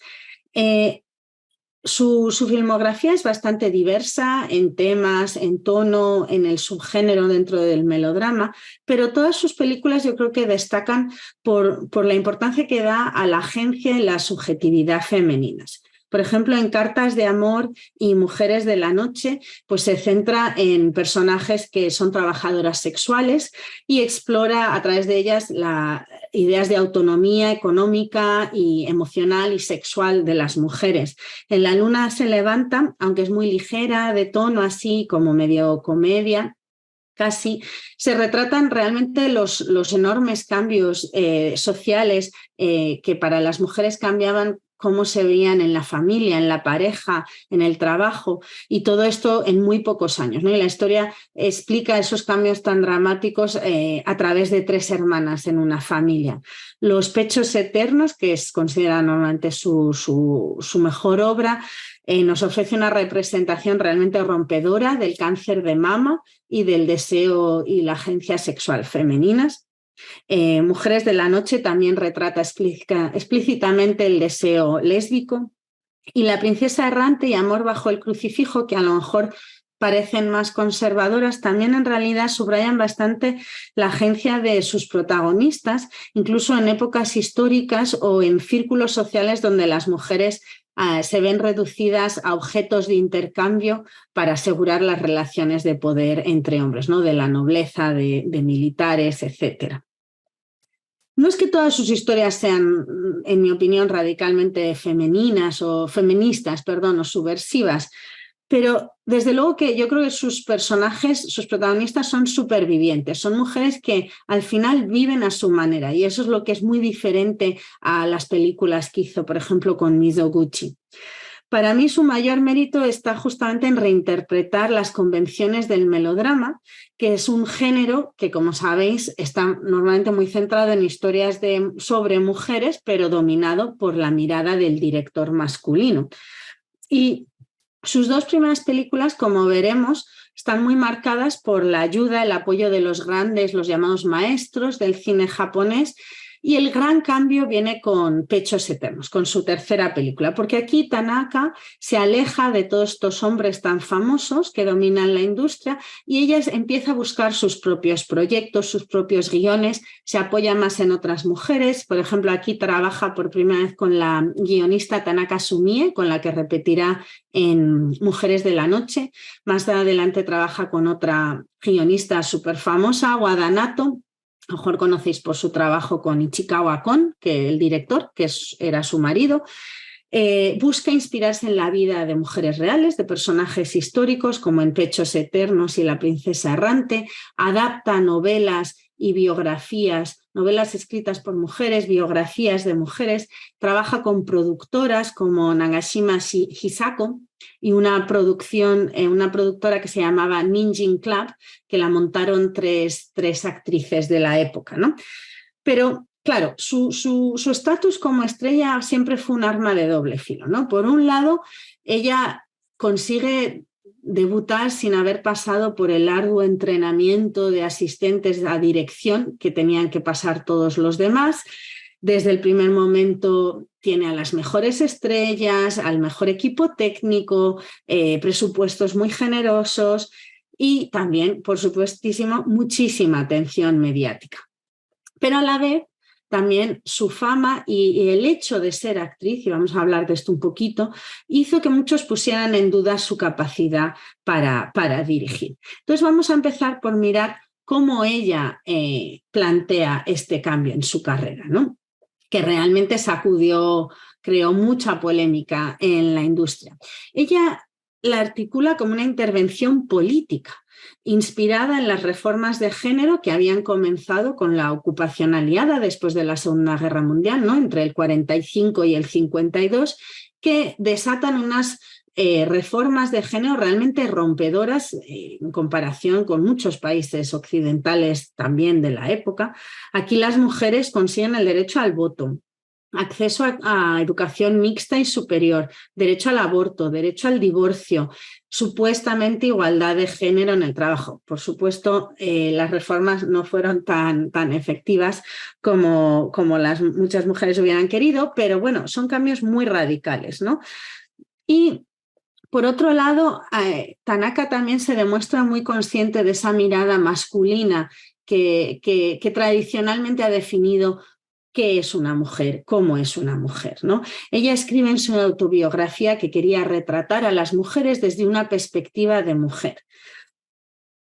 Su filmografía es bastante diversa en temas, en tono, en el subgénero dentro del melodrama, pero todas sus películas yo creo que destacan por la importancia que da a la agencia y la subjetividad femeninas. Por ejemplo, en Cartas de amor y Mujeres de la noche, pues se centra en personajes que son trabajadoras sexuales y explora a través de ellas las ideas de autonomía económica y emocional y sexual de las mujeres. En La luna se levanta, aunque es muy ligera, de tono así como medio comedia, casi, se retratan realmente los enormes cambios sociales que para las mujeres cambiaban cómo se veían en la familia, en la pareja, en el trabajo, y todo esto en muy pocos años, ¿no? Y la historia explica esos cambios tan dramáticos a través de 3 hermanas en una familia. Los pechos eternos, que es considerada normalmente su mejor obra, nos ofrece una representación realmente rompedora del cáncer de mama y del deseo y la agencia sexual femeninas. Mujeres de la noche también retrata explícitamente el deseo lésbico, y La princesa errante y Amor bajo el crucifijo, que a lo mejor parecen más conservadoras, también en realidad subrayan bastante la agencia de sus protagonistas, incluso en épocas históricas o en círculos sociales donde las mujeres se ven reducidas a objetos de intercambio para asegurar las relaciones de poder entre hombres, ¿no? De la nobleza, de militares, etc. No es que todas sus historias sean, en mi opinión, radicalmente femeninas o feministas, o subversivas, pero desde luego que yo creo que sus personajes, sus protagonistas son supervivientes, son mujeres que al final viven a su manera, y eso es lo que es muy diferente a las películas que hizo, por ejemplo, con Mizoguchi. Para mí su mayor mérito está justamente en reinterpretar las convenciones del melodrama, que es un género que, como sabéis, está normalmente muy centrado en historias sobre mujeres, pero dominado por la mirada del director masculino. Y sus 2 primeras películas, como veremos, están muy marcadas por la ayuda, el apoyo de los grandes, los llamados maestros del cine japonés, y el gran cambio viene con Pechos eternos, con su tercera película, porque aquí Tanaka se aleja de todos estos hombres tan famosos que dominan la industria y ella empieza a buscar sus propios proyectos, sus propios guiones, se apoya más en otras mujeres. Por ejemplo, aquí trabaja por primera vez con la guionista Tanaka Sumie, con la que repetirá en Mujeres de la noche. Más adelante trabaja con otra guionista súper famosa, Wada Nato. A lo mejor conocéis por su trabajo con Ichikawa Kon, que el director, que era su marido. Busca inspirarse en la vida de mujeres reales, de personajes históricos, como en Pechos eternos y La princesa errante. Adapta novelas y biografías, novelas escritas por mujeres, biografías de mujeres. Trabaja con productoras como Nagashima Hisako y una productora que se llamaba Ninjin Club, que la montaron tres actrices de la época, ¿no? Pero claro, su estatus como estrella siempre fue un arma de doble filo, ¿no? Por un lado, ella consigue debutar sin haber pasado por el arduo entrenamiento de asistentes a dirección que tenían que pasar todos los demás. Desde el primer momento tiene a las mejores estrellas, al mejor equipo técnico, presupuestos muy generosos y también, por supuestísimo, muchísima atención mediática. Pero a la vez, también su fama y el hecho de ser actriz, y vamos a hablar de esto un poquito, hizo que muchos pusieran en duda su capacidad para dirigir. Entonces vamos a empezar por mirar cómo ella plantea este cambio en su carrera, ¿no? Que realmente creó mucha polémica en la industria. Ella la articula como una intervención política, inspirada en las reformas de género que habían comenzado con la ocupación aliada después de la Segunda Guerra Mundial, ¿no? Entre el 45 y el 52, que desatan unas reformas de género realmente rompedoras en comparación con muchos países occidentales también de la época. Aquí las mujeres consiguen el derecho al voto, acceso a educación mixta y superior, derecho al aborto, derecho al divorcio, supuestamente igualdad de género en el trabajo. Por supuesto, las reformas no fueron tan efectivas como muchas mujeres hubieran querido, pero bueno, son cambios muy radicales, ¿no? Y por otro lado, Tanaka también se demuestra muy consciente de esa mirada masculina que tradicionalmente ha definido qué es una mujer, cómo es una mujer, ¿no? Ella escribe en su autobiografía que quería retratar a las mujeres desde una perspectiva de mujer.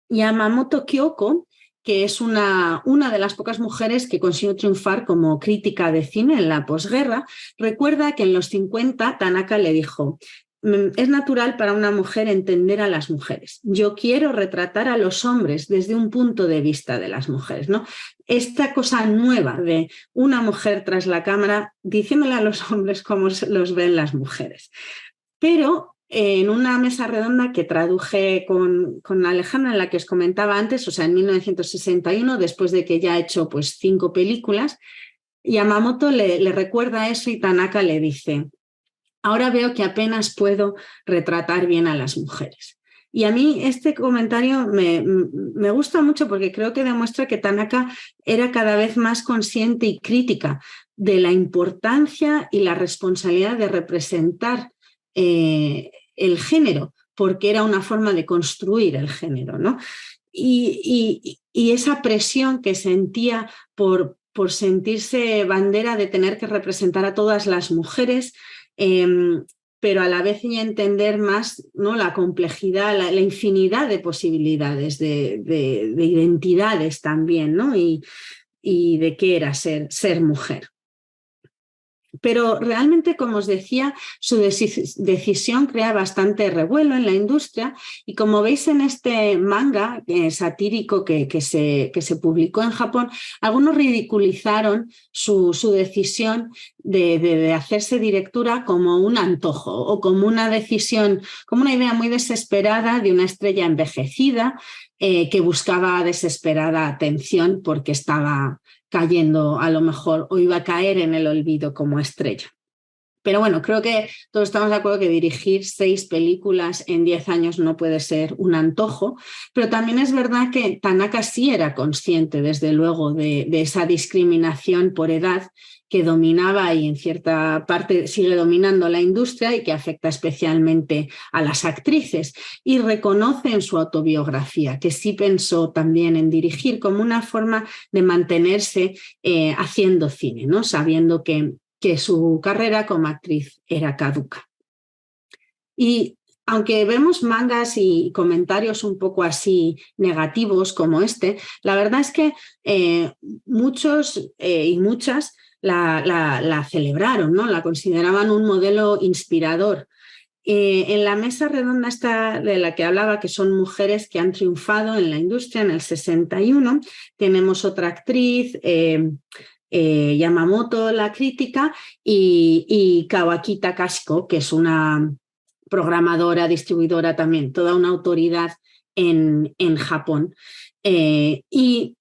Yamamoto Kyoko, que es una de las pocas mujeres que consiguió triunfar como crítica de cine en la posguerra, recuerda que en los 50 Tanaka le dijo: es natural para una mujer entender a las mujeres. Yo quiero retratar a los hombres desde un punto de vista de las mujeres, ¿no? Esta cosa nueva de una mujer tras la cámara diciéndole a los hombres cómo los ven las mujeres. Pero en una mesa redonda que traduje con Alejandra, en la que os comentaba antes, o sea, en 1961, después de que ya ha hecho pues 5 películas, Yamamoto le recuerda eso y Tanaka le dice: ahora veo que apenas puedo retratar bien a las mujeres. Y a mí este comentario me gusta mucho porque creo que demuestra que Tanaka era cada vez más consciente y crítica de la importancia y la responsabilidad de representar el género, porque era una forma de construir el género, ¿no? Y esa presión que sentía por sentirse bandera de tener que representar a todas las mujeres, pero a la vez y entender más, ¿no?, la complejidad, la infinidad de posibilidades, de identidades también, ¿no? Y de qué era ser mujer. Pero realmente, como os decía, su decisión crea bastante revuelo en la industria y, como veis en este manga satírico que se publicó en Japón, algunos ridiculizaron su decisión de hacerse directora como un antojo o como una decisión, como una idea muy desesperada de una estrella envejecida que buscaba desesperada atención porque estaba cayendo a lo mejor o iba a caer en el olvido como estrella. Pero bueno, creo que todos estamos de acuerdo que dirigir 6 películas en 10 años no puede ser un antojo, pero también es verdad que Tanaka sí era consciente, desde luego, de esa discriminación por edad que dominaba y en cierta parte sigue dominando la industria y que afecta especialmente a las actrices. Y reconoce en su autobiografía que sí pensó también en dirigir como una forma de mantenerse haciendo cine, ¿no?, sabiendo que su carrera como actriz era caduca. Y aunque vemos mangas y comentarios un poco así negativos como este, la verdad es que muchos y muchas la celebraron, ¿no?, la consideraban un modelo inspirador. En la mesa redonda esta de la que hablaba, que son mujeres que han triunfado en la industria, en el 61, tenemos otra actriz, Yamamoto, la crítica, y Kawaki Takashiko, que es una programadora, distribuidora también, toda una autoridad en Japón. Y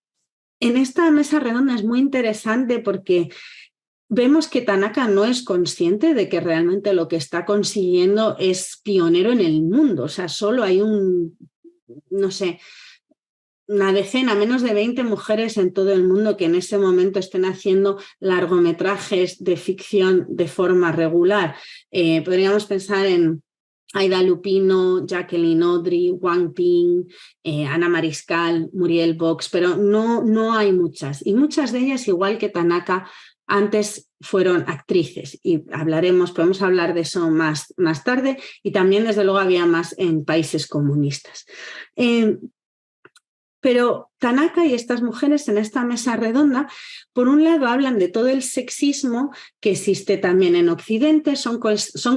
en esta mesa redonda es muy interesante porque vemos que Tanaka no es consciente de que realmente lo que está consiguiendo es pionero en el mundo. O sea, solo hay una decena, menos de 20 mujeres en todo el mundo que en ese momento estén haciendo largometrajes de ficción de forma regular. Podríamos pensar en Aida Lupino, Jacqueline Audrey, Wang Ping, Ana Mariscal, Muriel Box, pero no hay muchas. Y muchas de ellas, igual que Tanaka, antes fueron actrices. Y podemos hablar de eso más tarde. Y también, desde luego, había más en países comunistas. Pero Tanaka y estas mujeres en esta mesa redonda, por un lado, hablan de todo el sexismo que existe también en Occidente, son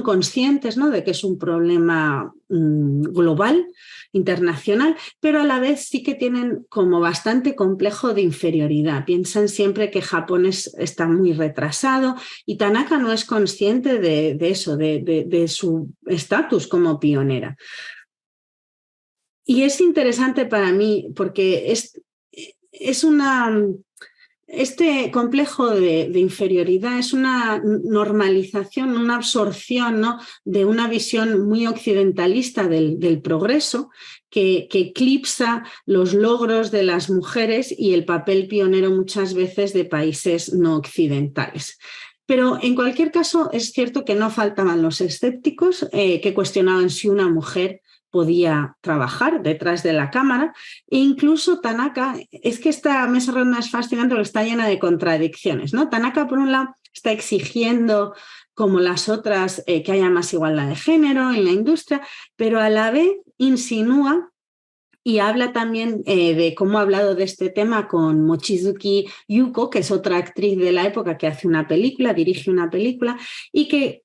conscientes, ¿no?, de que es un problema global, internacional, pero a la vez sí que tienen como bastante complejo de inferioridad. Piensan siempre que Japón está muy retrasado y Tanaka no es consciente de eso, de su estatus como pionera. Y es interesante para mí porque este complejo de inferioridad es una normalización, una absorción, ¿no?, de una visión muy occidentalista del progreso que eclipsa los logros de las mujeres y el papel pionero muchas veces de países no occidentales. Pero en cualquier caso es cierto que no faltaban los escépticos que cuestionaban si una mujer podía trabajar detrás de la cámara, e incluso Tanaka, es que esta mesa redonda es fascinante porque está llena de contradicciones, ¿no? Tanaka, por un lado, está exigiendo, como las otras, que haya más igualdad de género en la industria, pero a la vez insinúa y habla también de cómo ha hablado de este tema con Mochizuki Yuko, que es otra actriz de la época que hace una película, dirige una película, y que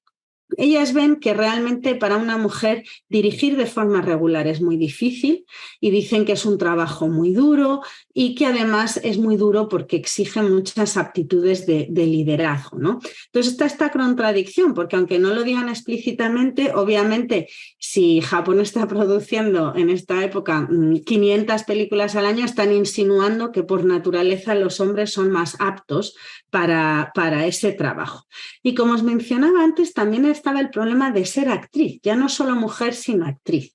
ellas ven que realmente para una mujer dirigir de forma regular es muy difícil y dicen que es un trabajo muy duro y que además es muy duro porque exige muchas aptitudes de liderazgo, ¿no? Entonces está esta contradicción, porque aunque no lo digan explícitamente, obviamente si Japón está produciendo en esta época 500 películas al año, están insinuando que por naturaleza los hombres son más aptos para ese trabajo. Y como os mencionaba antes, también estaba el problema de ser actriz, ya no solo mujer, sino actriz.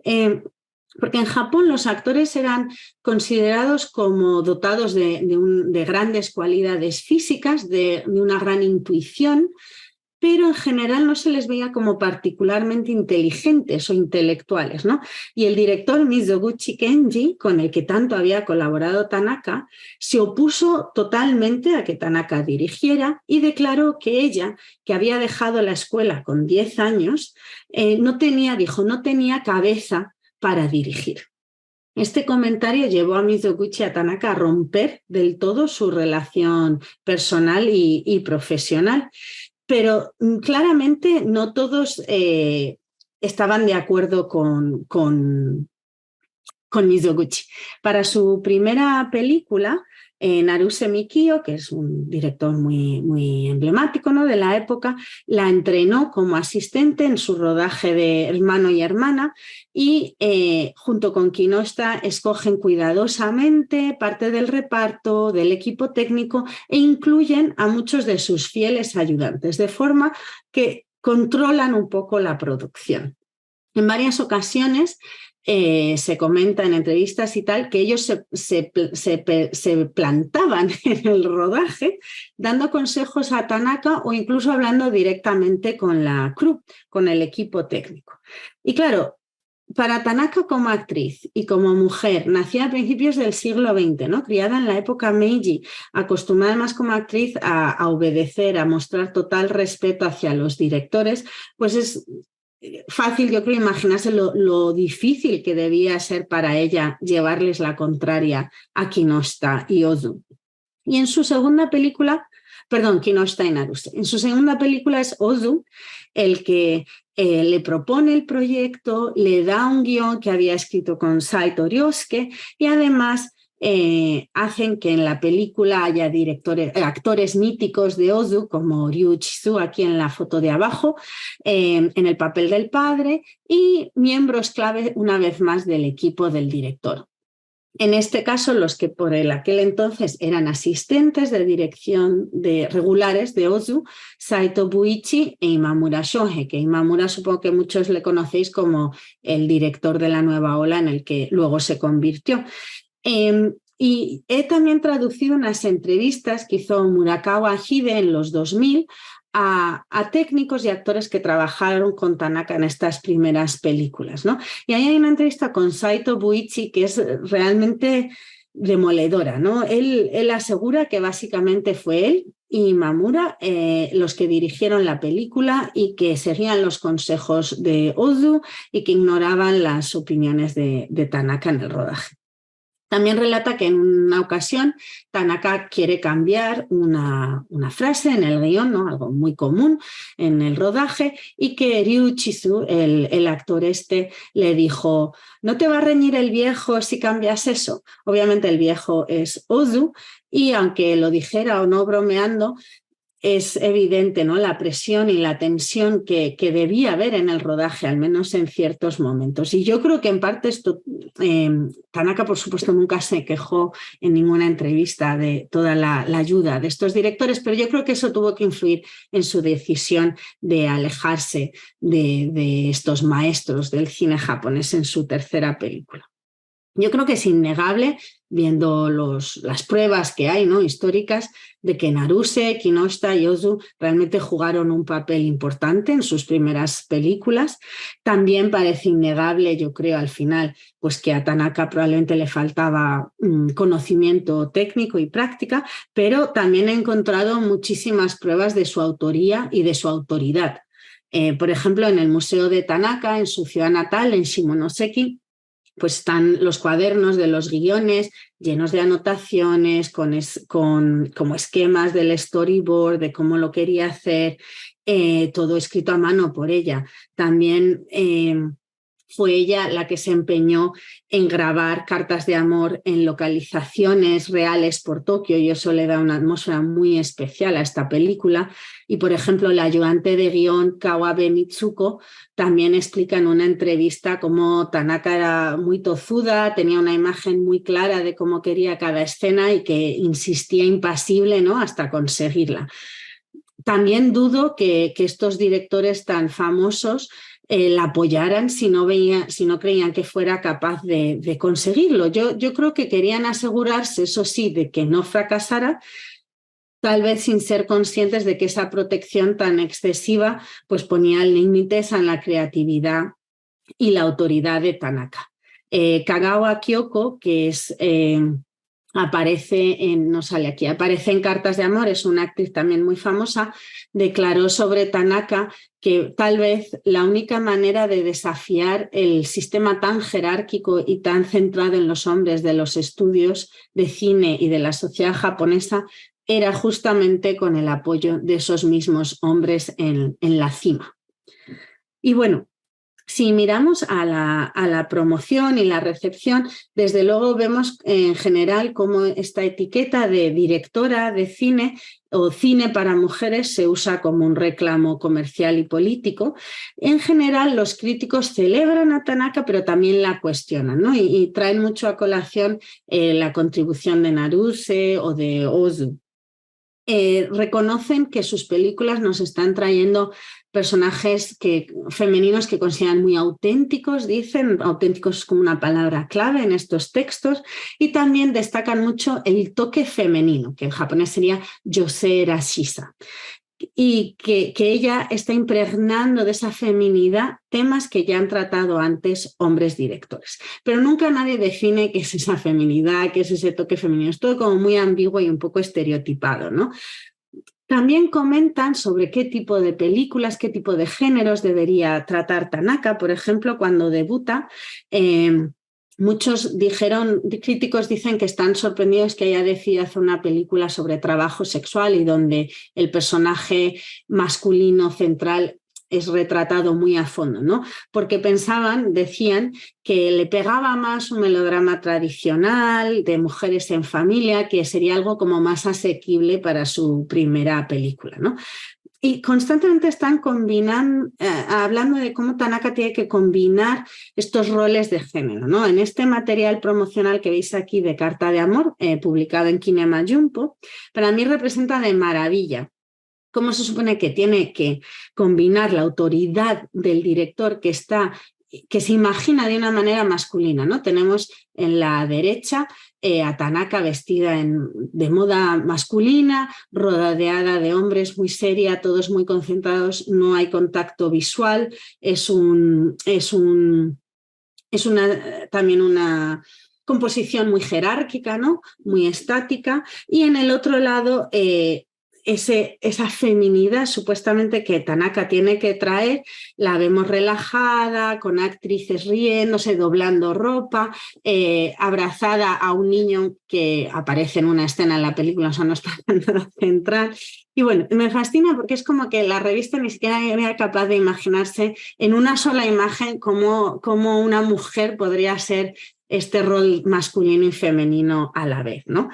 Porque en Japón los actores eran considerados como dotados de grandes cualidades físicas, de una gran intuición, pero en general no se les veía como particularmente inteligentes o intelectuales, ¿no? Y el director Mizoguchi Kenji, con el que tanto había colaborado Tanaka, se opuso totalmente a que Tanaka dirigiera y declaró que ella, que había dejado la escuela con 10 años, no tenía cabeza para dirigir. Este comentario llevó a Mizoguchi y a Tanaka a romper del todo su relación personal y profesional. Pero claramente no todos estaban de acuerdo con Mizoguchi. Para su primera película, Naruse Mikio, que es un director muy emblemático, ¿no?, de la época, la entrenó como asistente en su rodaje de Hermano y Hermana y junto con Kinoshita escogen cuidadosamente parte del reparto, del equipo técnico e incluyen a muchos de sus fieles ayudantes, de forma que controlan un poco la producción. En varias ocasiones se comenta en entrevistas y tal que ellos se plantaban en el rodaje dando consejos a Tanaka o incluso hablando directamente con la crew, con el equipo técnico. Y claro, para Tanaka como actriz y como mujer, nacida a principios del siglo XX, ¿no?, criada en la época Meiji, acostumbrada más como actriz a obedecer, a mostrar total respeto hacia los directores, pues es fácil, yo creo, imaginarse lo difícil que debía ser para ella llevarles la contraria a Kinoshita y Ozu. Y en su segunda película, Kinoshita y Naruse, en su segunda película es Ozu el que le propone el proyecto, le da un guión que había escrito con Saito Ryosuke y además hacen que en la película haya actores míticos de Ozu, como Ryu Chizu, aquí en la foto de abajo, en el papel del padre, y miembros clave, una vez más, del equipo del director. En este caso, los que por aquel entonces eran asistentes de dirección regulares de Ozu, Saito Buichi e Imamura Shohei, que Imamura supongo que muchos le conocéis como el director de la nueva ola en el que luego se convirtió. Y he también traducido unas entrevistas que hizo Murakawa Hide en los 2000 a técnicos y actores que trabajaron con Tanaka en estas primeras películas, ¿no? Y ahí hay una entrevista con Saito Buichi que es realmente demoledora, ¿no? Él asegura que básicamente fue él y Mamura los que dirigieron la película y que seguían los consejos de Ozu y que ignoraban las opiniones de Tanaka en el rodaje. También relata que en una ocasión Tanaka quiere cambiar una frase en el guión, ¿no?, algo muy común en el rodaje, y que Ryu Chizu, el actor le dijo: ¿no te va a reñir el viejo si cambias eso? Obviamente el viejo es Ozu y aunque lo dijera o no bromeando, es evidente, ¿no?, la presión y la tensión que debía haber en el rodaje, al menos en ciertos momentos. Y yo creo que en parte esto, Tanaka, por supuesto, nunca se quejó en ninguna entrevista de toda la ayuda de estos directores, pero yo creo que eso tuvo que influir en su decisión de alejarse de estos maestros del cine japonés en su tercera película. Yo creo que es innegable, viendo las pruebas que hay, ¿no?, históricas de que Naruse, Kinoshita y Ozu realmente jugaron un papel importante en sus primeras películas. También parece innegable, yo creo, al final, pues que a Tanaka probablemente le faltaba conocimiento técnico y práctica, pero también he encontrado muchísimas pruebas de su autoría y de su autoridad. Por ejemplo, en el Museo de Tanaka, en su ciudad natal, en Shimonoseki, pues están los cuadernos de los guiones llenos de anotaciones, con como esquemas del storyboard, de cómo lo quería hacer, todo escrito a mano por ella. También fue ella la que se empeñó en grabar cartas de amor en localizaciones reales por Tokio, y eso le da una atmósfera muy especial a esta película. Y, por ejemplo, la ayudante de guión Kawabe Mitsuko también explica en una entrevista cómo Tanaka era muy tozuda, tenía una imagen muy clara de cómo quería cada escena y que insistía impasible, ¿no?, hasta conseguirla. También dudo que estos directores tan famosos la apoyaran si no creían que fuera capaz de conseguirlo. Yo creo que querían asegurarse, eso sí, de que no fracasara, tal vez sin ser conscientes de que esa protección tan excesiva pues ponía límites a la creatividad y la autoridad de Tanaka. Kagawa Kyoko, que es... aparece en Cartas de Amor, es una actriz también muy famosa, declaró sobre Tanaka que tal vez la única manera de desafiar el sistema tan jerárquico y tan centrado en los hombres de los estudios de cine y de la sociedad japonesa era justamente con el apoyo de esos mismos hombres en la cima. Y bueno, si miramos a la promoción y la recepción, desde luego vemos en general cómo esta etiqueta de directora de cine o cine para mujeres se usa como un reclamo comercial y político. En general, los críticos celebran a Tanaka, pero también la cuestionan, ¿no? Y traen mucho a colación la contribución de Naruse o de Ozu. Reconocen que sus películas nos están trayendo personajes femeninos que consideran muy auténticos, dicen, auténticos es como una palabra clave en estos textos, y también destacan mucho el toque femenino, que en japonés sería yosei rashisa, y que ella está impregnando de esa feminidad temas que ya han tratado antes hombres directores. Pero nunca nadie define qué es esa feminidad, qué es ese toque femenino. Es todo como muy ambiguo y un poco estereotipado, ¿no? También comentan sobre qué tipo de películas, qué tipo de géneros debería tratar Tanaka. Por ejemplo, cuando debuta, muchos críticos dicen que están sorprendidos que haya decidido hacer una película sobre trabajo sexual y donde el personaje masculino central es retratado muy a fondo, ¿no? Porque decían que le pegaba más un melodrama tradicional de mujeres en familia, que sería algo como más asequible para su primera película, ¿no? Y constantemente están hablando de cómo Tanaka tiene que combinar estos roles de género, ¿no? En este material promocional que veis aquí de Carta de Amor, publicado en Kinema Junpo, para mí representa de maravilla cómo se supone que tiene que combinar la autoridad del director que se imagina de una manera masculina, ¿no? Tenemos en la derecha a Tanaka vestida de moda masculina, rodeada de hombres, muy seria, todos muy concentrados, no hay contacto visual, también una composición muy jerárquica, ¿no? Muy estática, y en el otro lado esa feminidad supuestamente que Tanaka tiene que traer, la vemos relajada, con actrices riéndose, doblando ropa, abrazada a un niño que aparece en una escena en la película, o sea, no está nada central. Y bueno, me fascina porque es como que la revista ni siquiera era capaz de imaginarse en una sola imagen cómo una mujer podría ser este rol masculino y femenino a la vez, ¿no?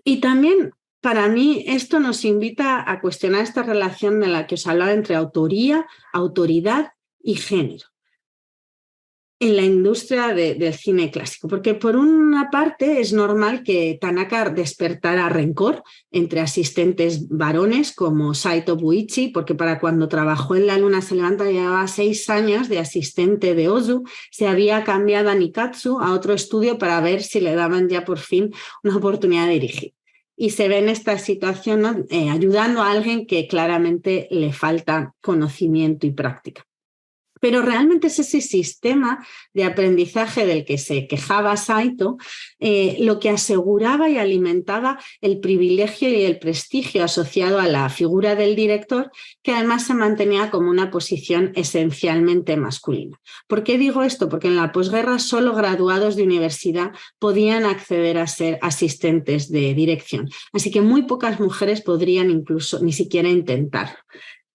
Y también, para mí, esto nos invita a cuestionar esta relación de la que os hablaba entre autoría, autoridad y género. en la industria del cine clásico, porque por una parte es normal que Tanaka despertara rencor entre asistentes varones como Saito Buichi, porque para cuando trabajó en La Luna se levanta llevaba 6 años de asistente de Ozu, se había cambiado a Nikatsu, a otro estudio, para ver si le daban ya por fin una oportunidad de dirigir. Y se ve en esta situación, ¿no? Ayudando a alguien que claramente le falta conocimiento y práctica. Pero realmente es ese sistema de aprendizaje del que se quejaba Saito lo que aseguraba y alimentaba el privilegio y el prestigio asociado a la figura del director, que además se mantenía como una posición esencialmente masculina. ¿Por qué digo esto? Porque en la posguerra solo graduados de universidad podían acceder a ser asistentes de dirección. Así que muy pocas mujeres podrían incluso ni siquiera intentarlo.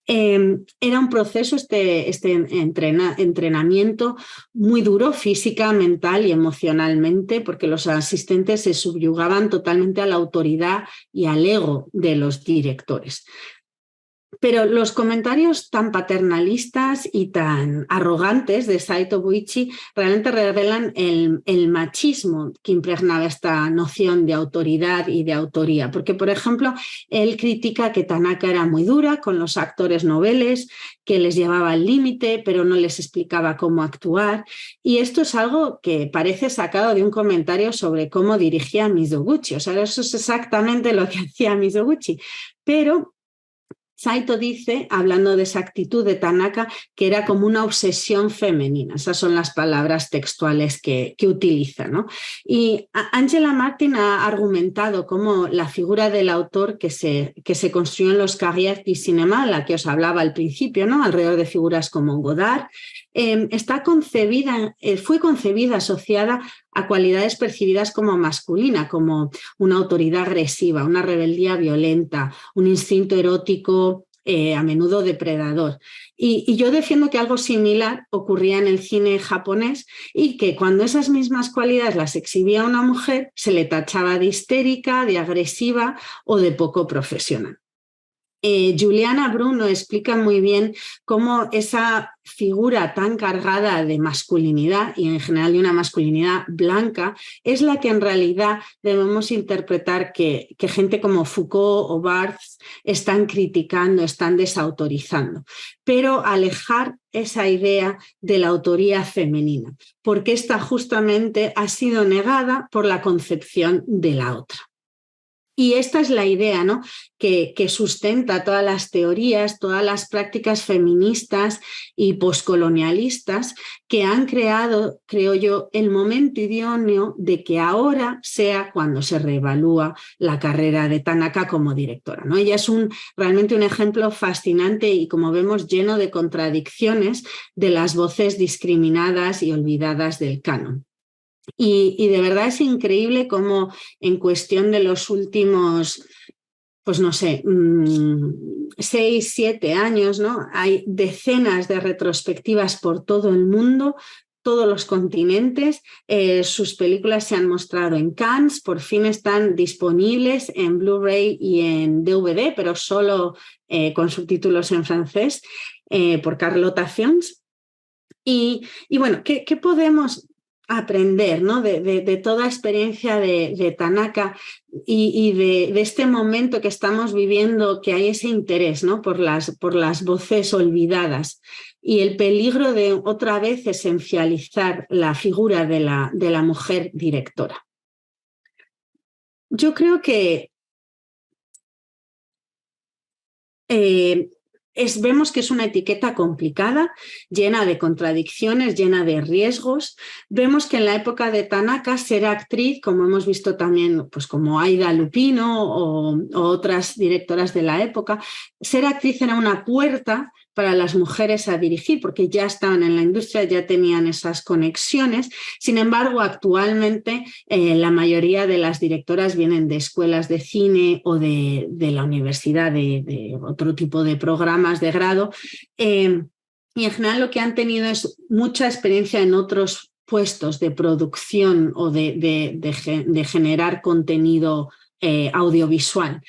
Era un proceso, este entrenamiento muy duro física, mental y emocionalmente, porque los asistentes se subyugaban totalmente a la autoridad y al ego de los directores. Pero los comentarios tan paternalistas y tan arrogantes de Saito Buichi realmente revelan el machismo que impregnaba esta noción de autoridad y de autoría. Porque, por ejemplo, él critica que Tanaka era muy dura con los actores noveles, que les llevaba al límite, pero no les explicaba cómo actuar. Y esto es algo que parece sacado de un comentario sobre cómo dirigía Mizoguchi. O sea, eso es exactamente lo que hacía Mizoguchi. Pero Saito dice, hablando de esa actitud de Tanaka, que era como una obsesión femenina. Esas son las palabras textuales que utiliza, ¿no? Y Angela Martin ha argumentado cómo la figura del autor que se construyó en los Carrières du Cinéma, la que os hablaba al principio, ¿no? Alrededor de figuras como Godard, fue concebida asociada a cualidades percibidas como masculina, como una autoridad agresiva, una rebeldía violenta, un instinto erótico a menudo depredador. Y yo defiendo que algo similar ocurría en el cine japonés y que cuando esas mismas cualidades las exhibía una mujer se le tachaba de histérica, de agresiva o de poco profesional. Juliana Bruno explica muy bien cómo esa figura tan cargada de masculinidad y en general de una masculinidad blanca es la que en realidad debemos interpretar que gente como Foucault o Barthes están criticando, están desautorizando, pero alejar esa idea de la autoría femenina, porque esta justamente ha sido negada por la concepción de la otra. Y esta es la idea, ¿no? que sustenta todas las teorías, todas las prácticas feministas y poscolonialistas que han creado, creo yo, el momento idóneo de que ahora sea cuando se reevalúa la carrera de Tanaka como directora, ¿no? Ella es realmente un ejemplo fascinante y, como vemos, lleno de contradicciones de las voces discriminadas y olvidadas del canon. Y de verdad es increíble cómo en cuestión de los últimos, pues no sé, 6, 7 años, ¿no? Hay decenas de retrospectivas por todo el mundo, todos los continentes. Sus películas se han mostrado en Cannes, por fin están disponibles en Blu-ray y en DVD, pero solo con subtítulos en francés, por Carlotta Films. Y bueno, ¿qué podemos aprender, ¿no? de toda experiencia de Tanaka y de este momento que estamos viviendo, que hay ese interés, ¿no? por las voces olvidadas y el peligro de otra vez esencializar la figura de la mujer directora? Yo creo que vemos que es una etiqueta complicada, llena de contradicciones, llena de riesgos. Vemos que en la época de Tanaka ser actriz, como hemos visto también, pues como Aida Lupino o otras directoras de la época, ser actriz era una puerta para las mujeres a dirigir, porque ya estaban en la industria, ya tenían esas conexiones. Sin embargo, actualmente la mayoría de las directoras vienen de escuelas de cine o de la universidad, de otro tipo de programas de grado, y en general lo que han tenido es mucha experiencia en otros puestos de producción o de generar contenido audiovisual.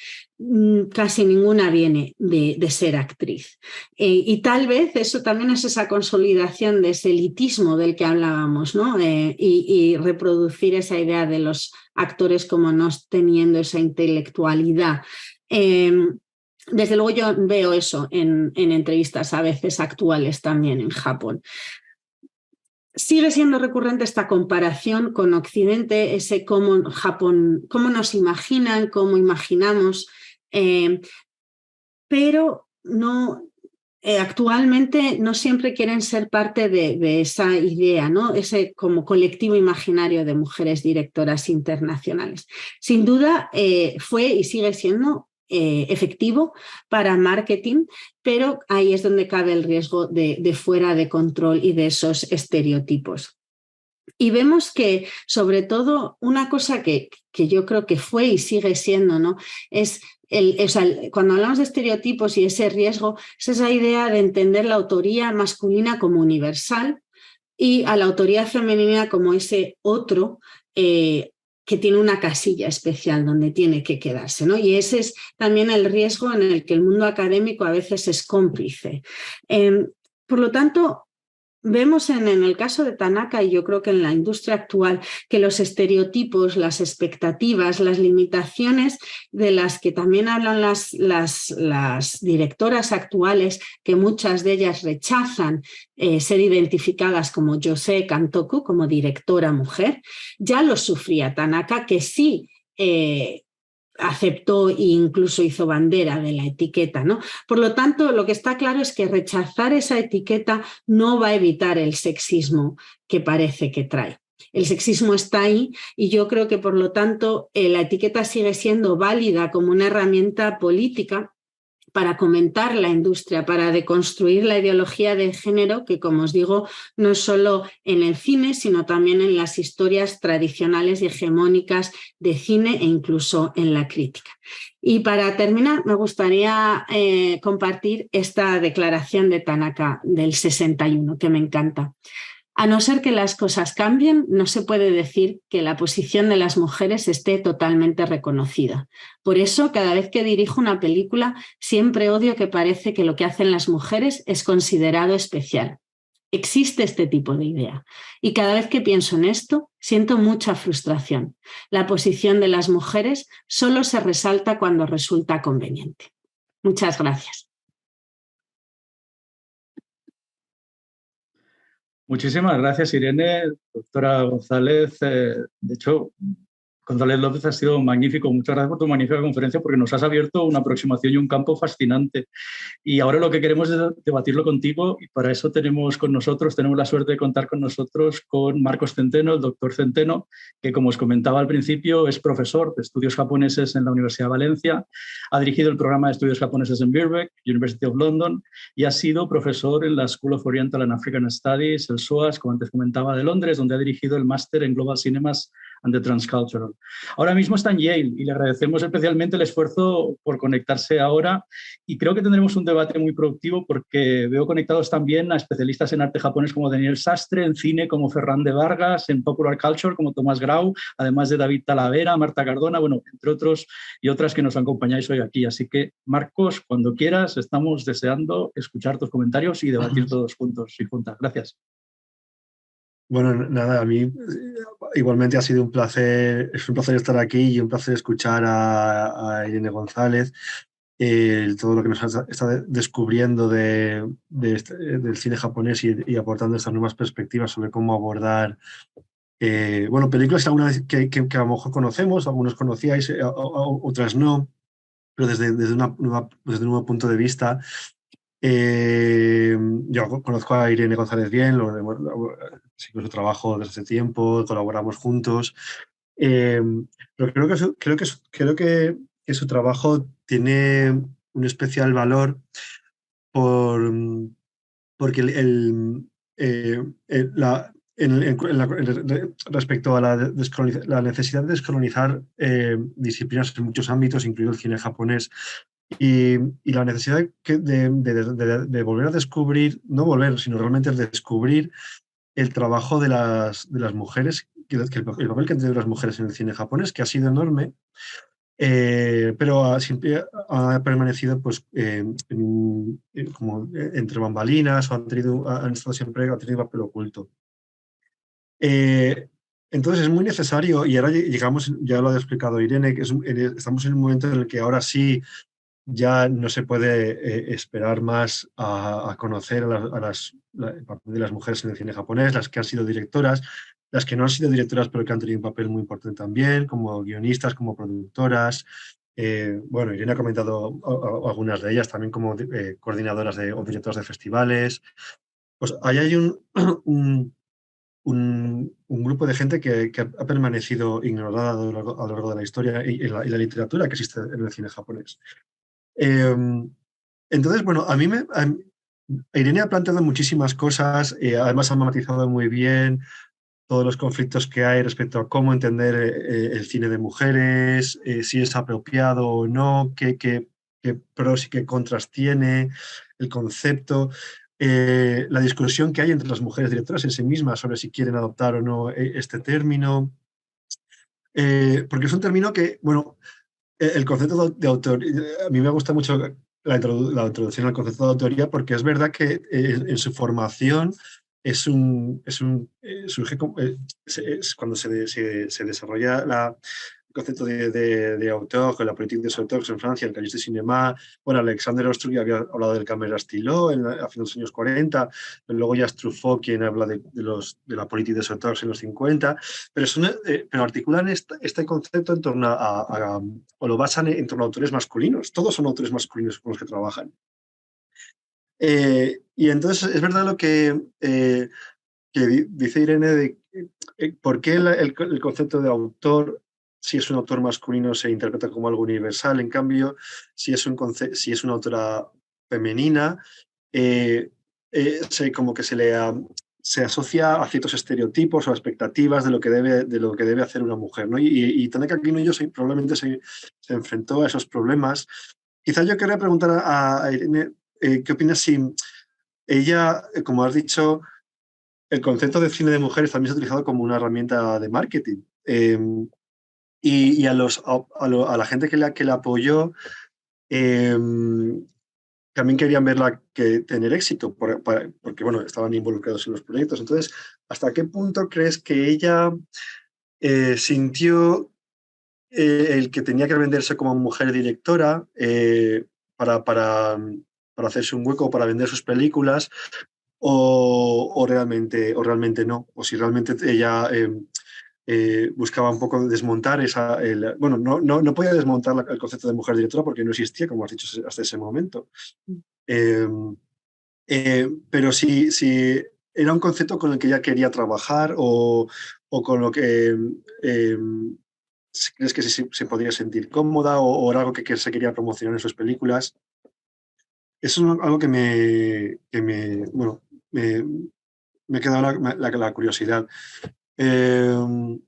casi ninguna viene de ser actriz. Y tal vez eso también es esa consolidación de ese elitismo del que hablábamos, ¿no? Y reproducir esa idea de los actores como no teniendo esa intelectualidad. Desde luego yo veo eso en entrevistas a veces actuales también en Japón. Sigue siendo recurrente esta comparación con Occidente, ese cómo Japón, cómo nos imaginan, cómo imaginamos, pero no, actualmente no siempre quieren ser parte de esa idea, ¿no? Ese como colectivo imaginario de mujeres directoras internacionales. Sin duda fue y sigue siendo efectivo para marketing, pero ahí es donde cabe el riesgo de fuera de control y de esos estereotipos. Y vemos que, sobre todo, una cosa que yo creo que fue y sigue siendo, ¿no? Es cuando hablamos de estereotipos y ese riesgo, es esa idea de entender la autoría masculina como universal y a la autoría femenina como ese otro que tiene una casilla especial donde tiene que quedarse, ¿no? Y ese es también el riesgo en el que el mundo académico a veces es cómplice. Por lo tanto, vemos en el caso de Tanaka, y yo creo que en la industria actual, que los estereotipos, las expectativas, las limitaciones de las que también hablan las directoras actuales, que muchas de ellas rechazan ser identificadas como Yosei Kantoku, como directora mujer, ya lo sufría Tanaka, que sí aceptó e incluso hizo bandera de la etiqueta, ¿no? Por lo tanto, lo que está claro es que rechazar esa etiqueta no va a evitar el sexismo que parece que trae. El sexismo está ahí y yo creo que, por lo tanto, la etiqueta sigue siendo válida como una herramienta política para comentar la industria, para deconstruir la ideología de género que, como os digo, no es solo en el cine, sino también en las historias tradicionales y hegemónicas de cine e incluso en la crítica. Y para terminar, me gustaría compartir esta declaración de Tanaka del 61, que me encanta. A no ser que las cosas cambien, no se puede decir que la posición de las mujeres esté totalmente reconocida. Por eso, cada vez que dirijo una película, siempre odio que parece que lo que hacen las mujeres es considerado especial. Existe este tipo de idea. Y cada vez que pienso en esto, siento mucha frustración. La posición de las mujeres solo se resalta cuando resulta conveniente. Muchas gracias. Muchísimas gracias, Irene. Doctora González, de hecho, González López, ha sido magnífico. Muchas gracias por tu magnífica conferencia porque nos has abierto una aproximación y un campo fascinante. Y ahora lo que queremos es debatirlo contigo y para eso tenemos la suerte de contar con nosotros con Marcos Centeno, el doctor Centeno, que como os comentaba al principio es profesor de estudios japoneses en la Universidad de Valencia, ha dirigido el programa de estudios japoneses en Birkbeck, University of London, y ha sido profesor en la School of Oriental and African Studies, el SOAS, como antes comentaba, de Londres, donde ha dirigido el máster en Global Cinemas and the Transcultural. Ahora mismo está en Yale y le agradecemos especialmente el esfuerzo por conectarse ahora y creo que tendremos un debate muy productivo porque veo conectados también a especialistas en arte japonés como Daniel Sastre, en cine como Ferran de Vargas, en Popular Culture como Tomás Grau, además de David Talavera, Marta Cardona, bueno, entre otros y otras que nos acompañáis hoy aquí. Así que, Marcos, cuando quieras, estamos deseando escuchar tus comentarios y debatir todos juntos y juntas. Gracias. Bueno, nada, a mí igualmente ha sido un placer, es un placer estar aquí y un placer escuchar a Irene González, todo lo que nos está descubriendo del cine japonés y aportando estas nuevas perspectivas sobre cómo abordar películas que a lo mejor conocemos, algunos conocíais, otras no, pero desde un nuevo punto de vista. Yo conozco a Irene González bien, sigo su trabajo desde hace tiempo, colaboramos juntos, pero creo que su trabajo tiene un especial valor porque respecto a la necesidad de descolonizar disciplinas en muchos ámbitos, incluido el cine japonés, y la necesidad de volver a descubrir, no volver, sino realmente descubrir el trabajo de las mujeres, el papel que han tenido las mujeres en el cine japonés, que ha sido enorme, pero siempre ha permanecido pues, como entre bambalinas o han estado siempre, han tenido papel oculto. Entonces es muy necesario, y ahora llegamos, ya lo ha explicado Irene, que estamos en un momento en el que ahora sí ya no se puede esperar más a conocer el papel de las mujeres en el cine japonés, las que han sido directoras, las que no han sido directoras pero que han tenido un papel muy importante también, como guionistas, como productoras. Bueno, Irene ha comentado algunas de ellas, también como coordinadoras o directoras de festivales. Pues ahí hay un grupo de gente que ha permanecido ignorada a lo largo de la historia y la literatura que existe en el cine japonés. Entonces, bueno, Irene ha planteado muchísimas cosas, además ha matizado muy bien todos los conflictos que hay respecto a cómo entender el cine de mujeres, si es apropiado o no, qué pros y qué contras tiene, el concepto. La discusión que hay entre las mujeres directoras en sí mismas sobre si quieren adoptar o no este término, porque es un término que, bueno, el concepto de autoría, a mí me gusta mucho la introducción al concepto de autoría porque es verdad que en su formación surge cuando se desarrolla el concepto de autor, la política de auteurs en Francia, el Cahiers du Cinéma. Bueno, Alexander Ostrug había hablado del Caméra Stylo a finales de los años 40, pero luego ya es Truffaut quien habla de la política de auteurs en los 50, pero articulan este concepto en torno o lo basan en torno a autores masculinos. Todos son autores masculinos con los que trabajan. Y entonces es verdad lo que dice Irene de por qué el concepto de autor, si es un autor masculino, se interpreta como algo universal. En cambio, si es una autora femenina, como que se asocia a ciertos estereotipos o expectativas de lo que debe hacer una mujer, ¿no? Y Tanaka Kinoyo probablemente se enfrentó a esos problemas. Quizás yo quería preguntar a Irene, ¿qué opinas si ella, como has dicho, el concepto de cine de mujeres también se ha utilizado como una herramienta de marketing? Y a la gente que la apoyó, también querían verla tener éxito, porque bueno, estaban involucrados en los proyectos. Entonces, ¿hasta qué punto crees que ella sintió el que tenía que venderse como mujer directora para hacerse un hueco, para vender sus películas, o realmente no? O si realmente ella buscaba un poco desmontar bueno, no podía desmontar el concepto de mujer directora porque no existía, como has dicho, hasta ese momento. Pero si era un concepto con el que ella quería trabajar o con lo que crees que se podría sentir cómoda o era algo que se quería promocionar en sus películas. Eso es algo que me queda la curiosidad. Claro,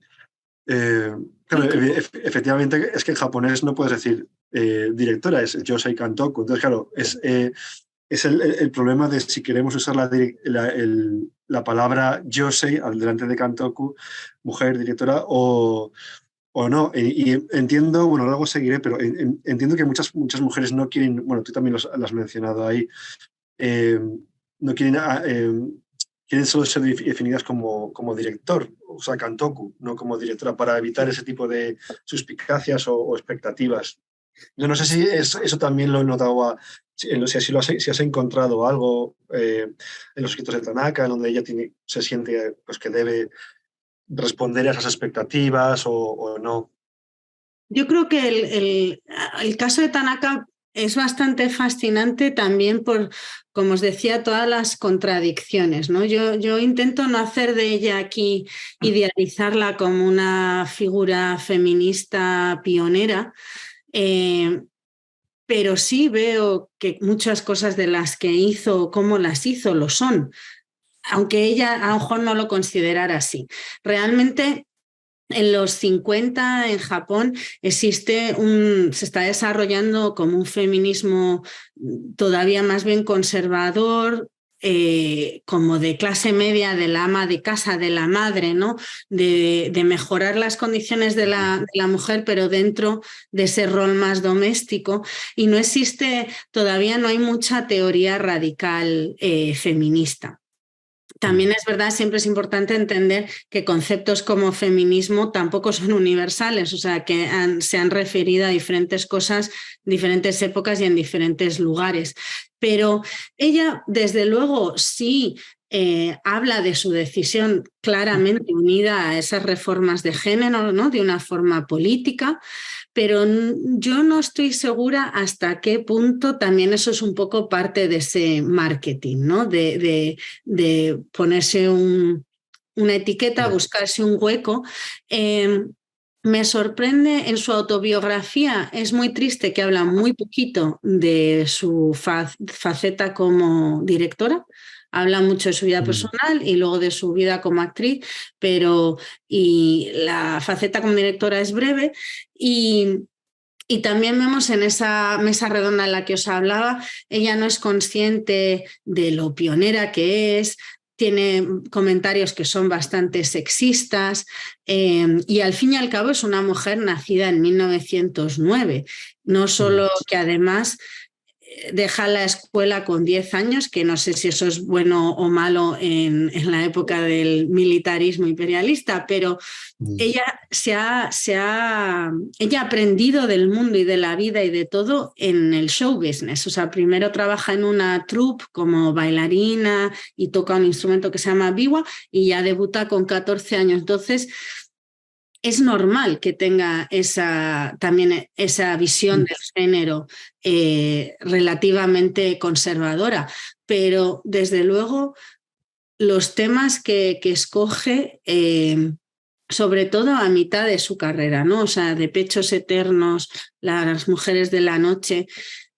efectivamente es que en japonés no puedes decir directora, es Yosei Kantoku. Entonces, claro, es el problema de si queremos usar la palabra Yosei al delante de Kantoku, mujer directora, o no. Y entiendo, bueno, luego seguiré, pero entiendo que muchas mujeres no quieren, bueno, tú también lo has mencionado ahí, no quieren, quieren solo ser definidas como director, o sea, Kantoku, no como directora, para evitar ese tipo de suspicacias o expectativas. Yo no sé si eso también lo he notado, si has encontrado algo en los escritos de Tanaka, en donde ella se siente pues, que debe responder a esas expectativas o no. Yo creo que el caso de Tanaka es bastante fascinante también por, como os decía, todas las contradicciones, ¿no? Yo intento no hacer de ella aquí, idealizarla como una figura feminista pionera, pero sí veo que muchas cosas de las que hizo, cómo las hizo, lo son, aunque ella a lo mejor no lo considerara así. Realmente, en los 50 en Japón se está desarrollando como un feminismo todavía más bien conservador, como de clase media, de la ama de casa, de la madre, ¿no? De mejorar las condiciones de la mujer, pero dentro de ese rol más doméstico. Y no existe, todavía no hay mucha teoría radical feminista. También es verdad, siempre es importante entender que conceptos como feminismo tampoco son universales, o sea, que se han referido a diferentes cosas, diferentes épocas y en diferentes lugares. Pero ella, desde luego, sí habla de su decisión claramente unida a esas reformas de género, ¿no? De una forma política, pero yo no estoy segura hasta qué punto también eso es un poco parte de ese marketing, ¿no? De ponerse una etiqueta, buscarse un hueco. Me sorprende en su autobiografía, es muy triste que habla muy poquito de su faceta como directora. Habla mucho de su vida personal y luego de su vida como actriz, y la faceta como directora es breve. Y también vemos en esa mesa redonda en la que os hablaba, ella no es consciente de lo pionera que es, tiene comentarios que son bastante sexistas y al fin y al cabo es una mujer nacida en 1909, no solo que además deja la escuela con 10 años, que no sé si eso es bueno o malo en la época del militarismo imperialista, pero ella ella ha aprendido del mundo y de la vida y de todo en el show business. O sea, primero trabaja en una troupe como bailarina y toca un instrumento que se llama biwa y ya debuta con 14 años. Entonces, es normal que tenga también esa visión del género relativamente conservadora, pero desde luego los temas que escoge, sobre todo a mitad de su carrera, ¿no? O sea, de Pechos Eternos, Las mujeres de la noche,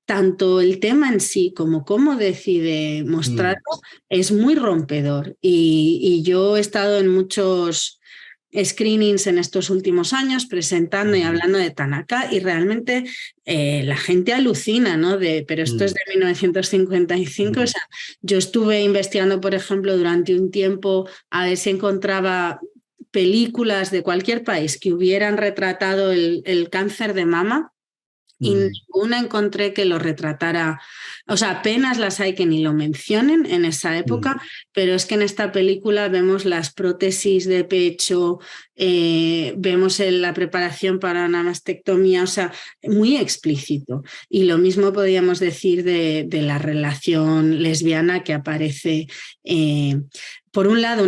tanto el tema en sí como cómo decide mostrarlo es muy rompedor. Y yo he estado en muchos screenings en estos últimos años presentando y hablando de Tanaka y realmente la gente alucina, ¿no? Pero esto es de 1955, o sea, yo estuve investigando, por ejemplo, durante un tiempo a ver si encontraba películas de cualquier país que hubieran retratado el cáncer de mama y ninguna encontré que lo retratara. O sea, apenas las hay que ni lo mencionen en esa época, pero es que en esta película vemos las prótesis de pecho, vemos la preparación para una mastectomía, o sea, muy explícito. Y lo mismo podríamos decir de la relación lesbiana que aparece por un lado,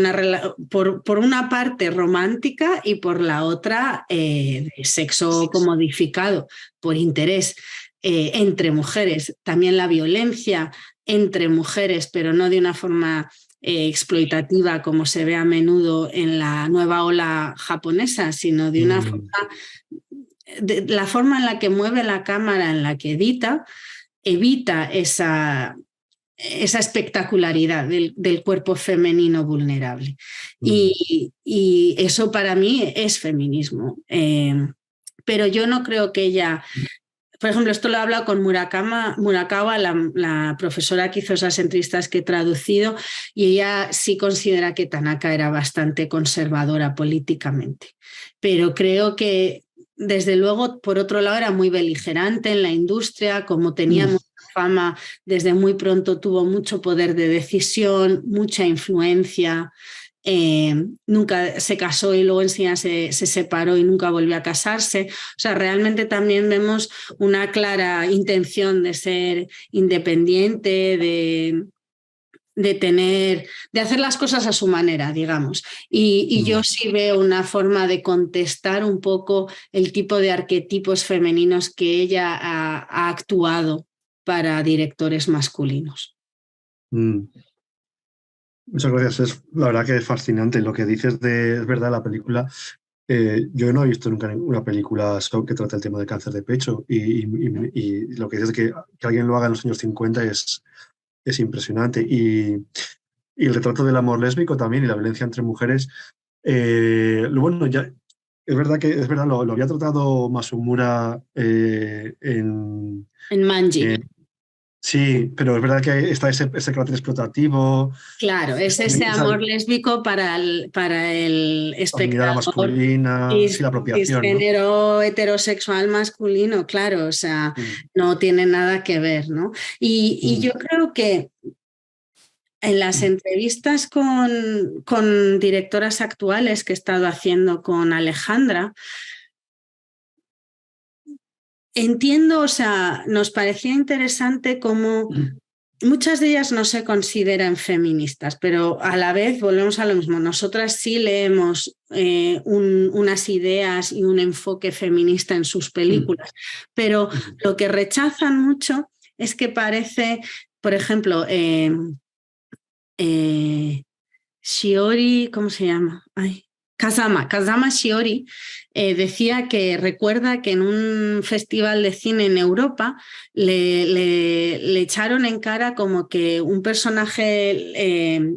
por una parte romántica y por la otra de sexo comodificado, por interés entre mujeres. También la violencia entre mujeres, pero no de una forma exploitativa como se ve a menudo en la nueva ola japonesa, sino de una forma, la forma en la que mueve la cámara, en la que evita esa espectacularidad del cuerpo femenino vulnerable. Y eso para mí es feminismo. Pero yo no creo que ella... Por ejemplo, esto lo he hablado con Murakawa, la profesora que hizo esas entrevistas que he traducido, y ella sí considera que Tanaka era bastante conservadora políticamente. Pero creo que, desde luego, por otro lado, era muy beligerante en la industria, como tenía mucha fama, desde muy pronto tuvo mucho poder de decisión, mucha influencia. Nunca se casó y luego enseguida se separó y nunca volvió a casarse. O sea, realmente también vemos una clara intención de ser independiente, de hacer las cosas a su manera, digamos. Y yo sí veo una forma de contestar un poco el tipo de arquetipos femeninos que ella ha actuado para directores masculinos. Muchas gracias. La verdad que es fascinante lo que dices es verdad, la película. Yo no he visto nunca una película que trate el tema del cáncer de pecho y lo que dices que alguien lo haga en los años 50 es impresionante. Y el retrato del amor lésbico también y la violencia entre mujeres. Bueno, ya es verdad, lo había tratado Masumura en Manji. Sí, pero es verdad que está ese carácter explotativo. Claro, es ese amor lésbico para el La mirada espectador masculina, sí, la apropiación, ¿no? cisgénero heterosexual masculino, claro, o sea, no tiene nada que ver, ¿no? Y yo creo que en las entrevistas con directoras actuales que he estado haciendo con Alejandra, entiendo, o sea, nos parecía interesante cómo muchas de ellas no se consideran feministas, pero a la vez volvemos a lo mismo. Nosotras sí leemos unas ideas y un enfoque feminista en sus películas, pero lo que rechazan mucho es que parece, por ejemplo, Shiori, ¿cómo se llama? Ay, Kazama Shiori decía que recuerda que en un festival de cine en Europa le echaron en cara como que un personaje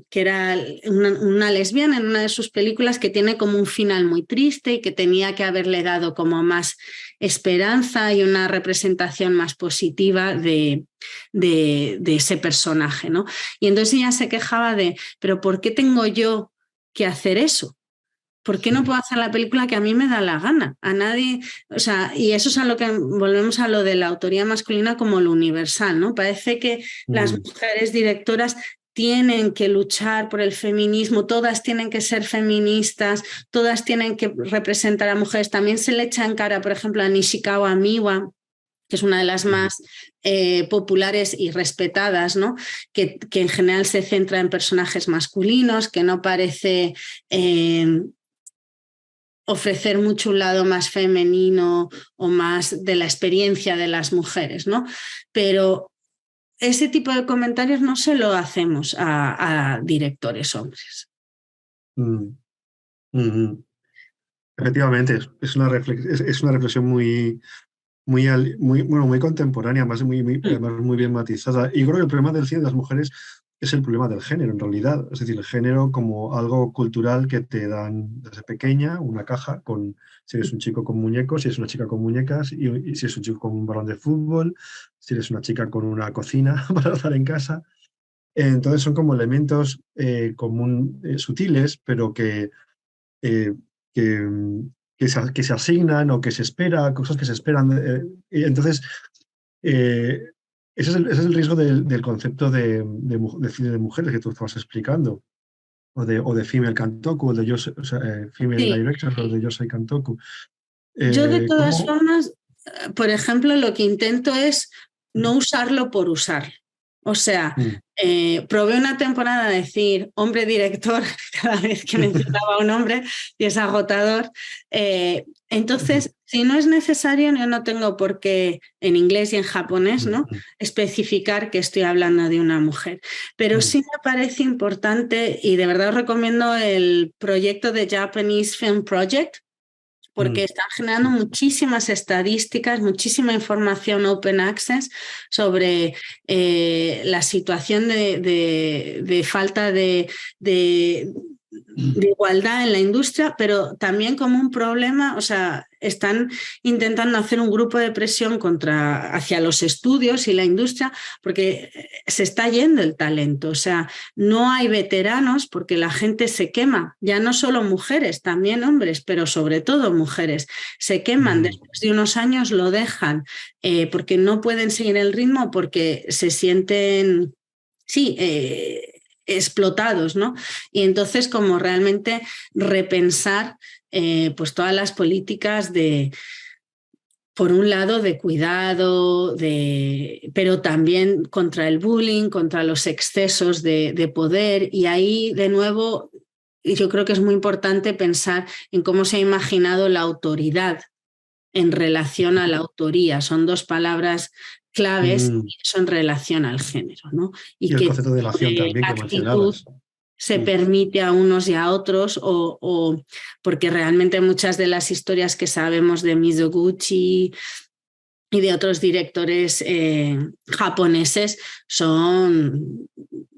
que era una lesbiana en una de sus películas que tiene como un final muy triste y que tenía que haberle dado como más esperanza y una representación más positiva de ese personaje, ¿no? Y entonces ella se quejaba de, pero ¿por qué tengo yo que hacer eso? ¿Por qué no puedo hacer la película que a mí me da la gana? A nadie, o sea, y eso es a lo que volvemos a lo de la autoría masculina como lo universal, ¿no? Parece que las mujeres directoras tienen que luchar por el feminismo, todas tienen que ser feministas, todas tienen que representar a mujeres. También se le echa en cara, por ejemplo, a Nishikawa Miwa, que es una de las más populares y respetadas, ¿no? Que en general se centra en personajes masculinos, que no parece ofrecer mucho un lado más femenino o más de la experiencia de las mujeres, ¿no? Pero ese tipo de comentarios no se lo hacemos a directores hombres. Efectivamente, es una reflexión muy contemporánea, además muy bien matizada. Y creo que el problema del cine de las mujeres es el problema del género, en realidad. Es decir, el género como algo cultural que te dan desde pequeña, una caja con si eres un chico con muñecos, si eres una chica con muñecas, y si eres un chico con un balón de fútbol, si eres una chica con una cocina para estar en casa. Entonces son como elementos sutiles, pero que se asignan o que se espera, cosas que se esperan. Y entonces, ese es el riesgo del concepto de cine de mujeres que tú estabas explicando, o de female kantoku, o de female director, o de yosei kantoku. Yo de todas formas, por ejemplo, lo que intento es no usarlo por usarlo. O sea, probé una temporada de decir hombre director cada vez que mencionaba un hombre y es agotador. Entonces, si no es necesario, yo no tengo por qué en inglés y en japonés, ¿no?, especificar que estoy hablando de una mujer. Pero sí me parece importante y de verdad os recomiendo el proyecto de Japanese Film Project, porque están generando muchísimas estadísticas, muchísima información open access sobre la situación de falta de igualdad en la industria, pero también como un problema, o sea, están intentando hacer un grupo de presión hacia los estudios y la industria, porque se está yendo el talento, o sea, no hay veteranos porque la gente se quema, ya no solo mujeres, también hombres, pero sobre todo mujeres, se queman, después de unos años lo dejan, porque no pueden seguir el ritmo, porque se sienten, explotados, ¿no? Y entonces como realmente repensar pues todas las políticas por un lado de cuidado, pero también contra el bullying, contra los excesos de poder, y ahí de nuevo yo creo que es muy importante pensar en cómo se ha imaginado la autoridad en relación a la autoría. Son dos palabras claves y eso en relación al género, ¿no? Y el concepto de nación también que mencionabas. Se permite a unos y a otros, o porque realmente muchas de las historias que sabemos de Mizoguchi y de otros directores japoneses son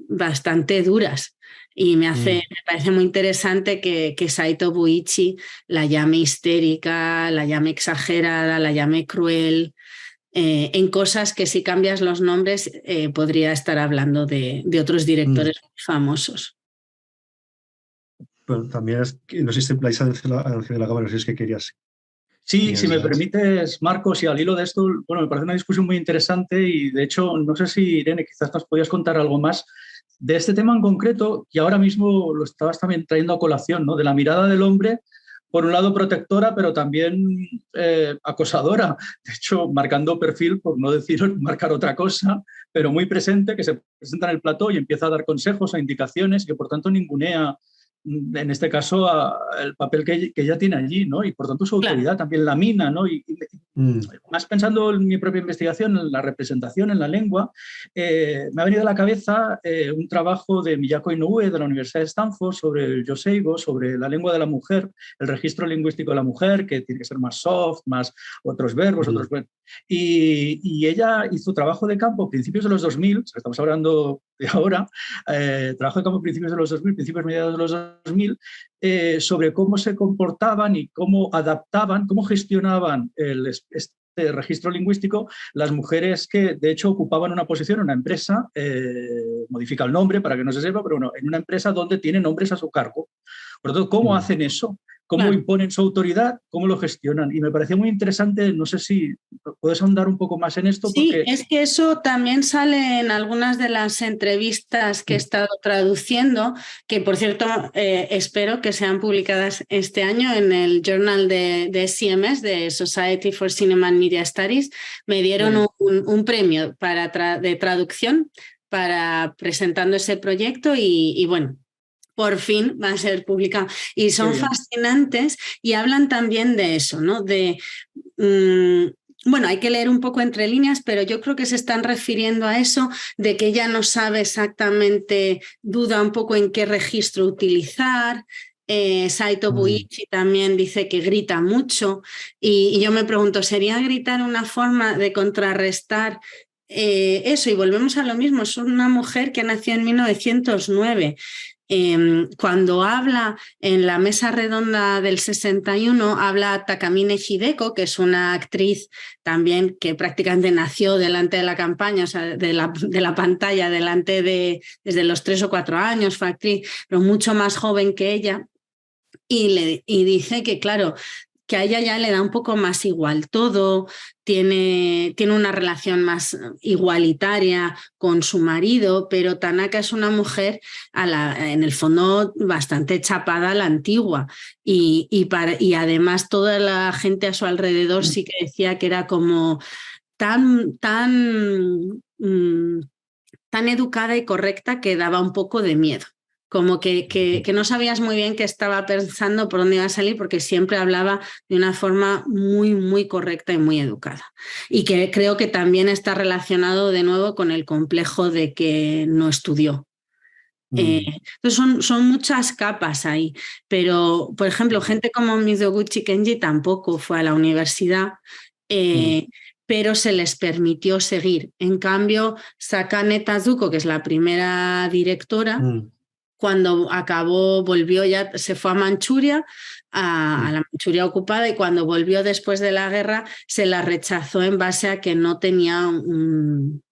bastante duras. Y me parece muy interesante que Saito Buichi la llame histérica, la llame exagerada, la llame cruel. en cosas que si cambias los nombres podría estar hablando de otros directores famosos. Bueno, también no sé si templáis anuncio de la cámara, no sé si es que querías. Sí, si me permites, Marcos, y al hilo de esto, bueno, me parece una discusión muy interesante y de hecho, no sé si, Irene, quizás nos podías contar algo más de este tema en concreto, que ahora mismo lo estabas también trayendo a colación, ¿no? De la mirada del hombre, por un lado protectora, pero también acosadora. De hecho, marcando perfil, por no decir marcar otra cosa, pero muy presente, que se presenta en el plató y empieza a dar consejos e indicaciones y que por tanto ningunea, en este caso, el papel que ella tiene allí, ¿no? Y por tanto su autoridad también la mina, ¿no? Y más pensando en mi propia investigación, en la representación, en la lengua, me ha venido a la cabeza un trabajo de Miyako Inoue de la Universidad de Stanford sobre el Yoseigo, sobre la lengua de la mujer, el registro lingüístico de la mujer, que tiene que ser más soft, más otros verbos, otros verbos. Y ella hizo trabajo de campo a principios de los 2000, estamos hablando de ahora, trabajo de campo a principios de los 2000, principios mediados de los 2000, sobre cómo se comportaban y cómo adaptaban, cómo gestionaban este registro lingüístico las mujeres que de hecho ocupaban una posición en una empresa, modifica el nombre para que no se sepa, pero bueno, en una empresa donde tienen hombres a su cargo. Por lo tanto, ¿cómo hacen eso? ¿Cómo imponen su autoridad? ¿Cómo lo gestionan? Y me pareció muy interesante, no sé si puedes ahondar un poco más en esto. Sí, porque... es que eso también sale en algunas de las entrevistas que he estado traduciendo, que por cierto espero que sean publicadas este año en el Journal de CMS, de Society for Cinema and Media Studies. Me dieron un premio de traducción presentando ese proyecto y bueno, por fin va a ser publicado. Y son fascinantes y hablan también de eso, ¿no? Bueno, hay que leer un poco entre líneas, pero yo creo que se están refiriendo a eso, de que ella no sabe exactamente, duda un poco en qué registro utilizar. Saito Buichi también dice que grita mucho y yo me pregunto, ¿sería gritar una forma de contrarrestar eso? Y volvemos a lo mismo, es una mujer que nació en 1909. Cuando habla en la mesa redonda del 61, habla Takamine Hideko, que es una actriz también que prácticamente nació delante de la campaña, o sea, de la pantalla, desde los 3 o 4 años, fue actriz, pero mucho más joven que ella. Y dice que, claro, que a ella ya le da un poco más igual todo, tiene una relación más igualitaria con su marido, pero Tanaka es una mujer en el fondo bastante chapada a la antigua y además toda la gente a su alrededor sí que decía que era como tan educada y correcta que daba un poco de miedo. Como que no sabías muy bien qué estaba pensando, por dónde iba a salir, porque siempre hablaba de una forma muy, muy correcta y muy educada. Y que creo que también está relacionado de nuevo con el complejo de que no estudió. Entonces son muchas capas ahí, pero por ejemplo, gente como Mizoguchi Kenji tampoco fue a la universidad. Pero se les permitió seguir. En cambio, Sakane Tazuko, que es la primera directora, cuando acabó, volvió ya, se fue a Manchuria, a la Manchuria ocupada, y cuando volvió después de la guerra se la rechazó en base a que no tenía un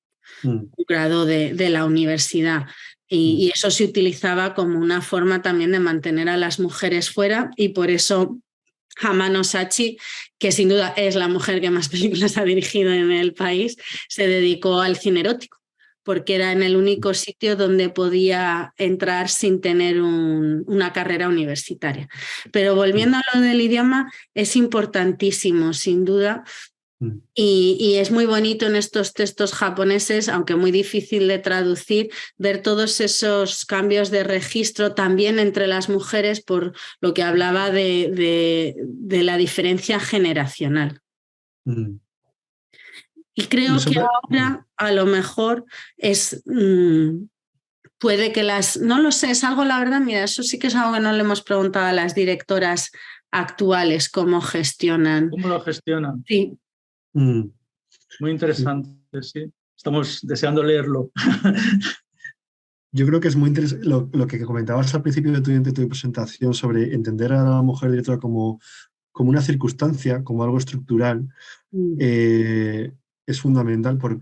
grado de la universidad. Y eso se utilizaba como una forma también de mantener a las mujeres fuera, y por eso Hamano Sachi, que sin duda es la mujer que más películas ha dirigido en el país, se dedicó al cine erótico, porque era en el único sitio donde podía entrar sin tener una carrera universitaria. Pero volviendo a lo del idioma, es importantísimo, sin duda, y es muy bonito en estos textos japoneses, aunque muy difícil de traducir, ver todos esos cambios de registro también entre las mujeres, por lo que hablaba de la diferencia generacional. Y creo que ahora a lo mejor puede que no lo sé, es algo, la verdad, mira, eso sí que es algo que no le hemos preguntado a las directoras actuales, cómo gestionan. ¿Cómo lo gestionan? Sí. Muy interesante, sí. Estamos deseando leerlo. Yo creo que es muy interesante lo que comentabas al principio de tu presentación sobre entender a la mujer directora como una circunstancia, como algo estructural. es fundamental porque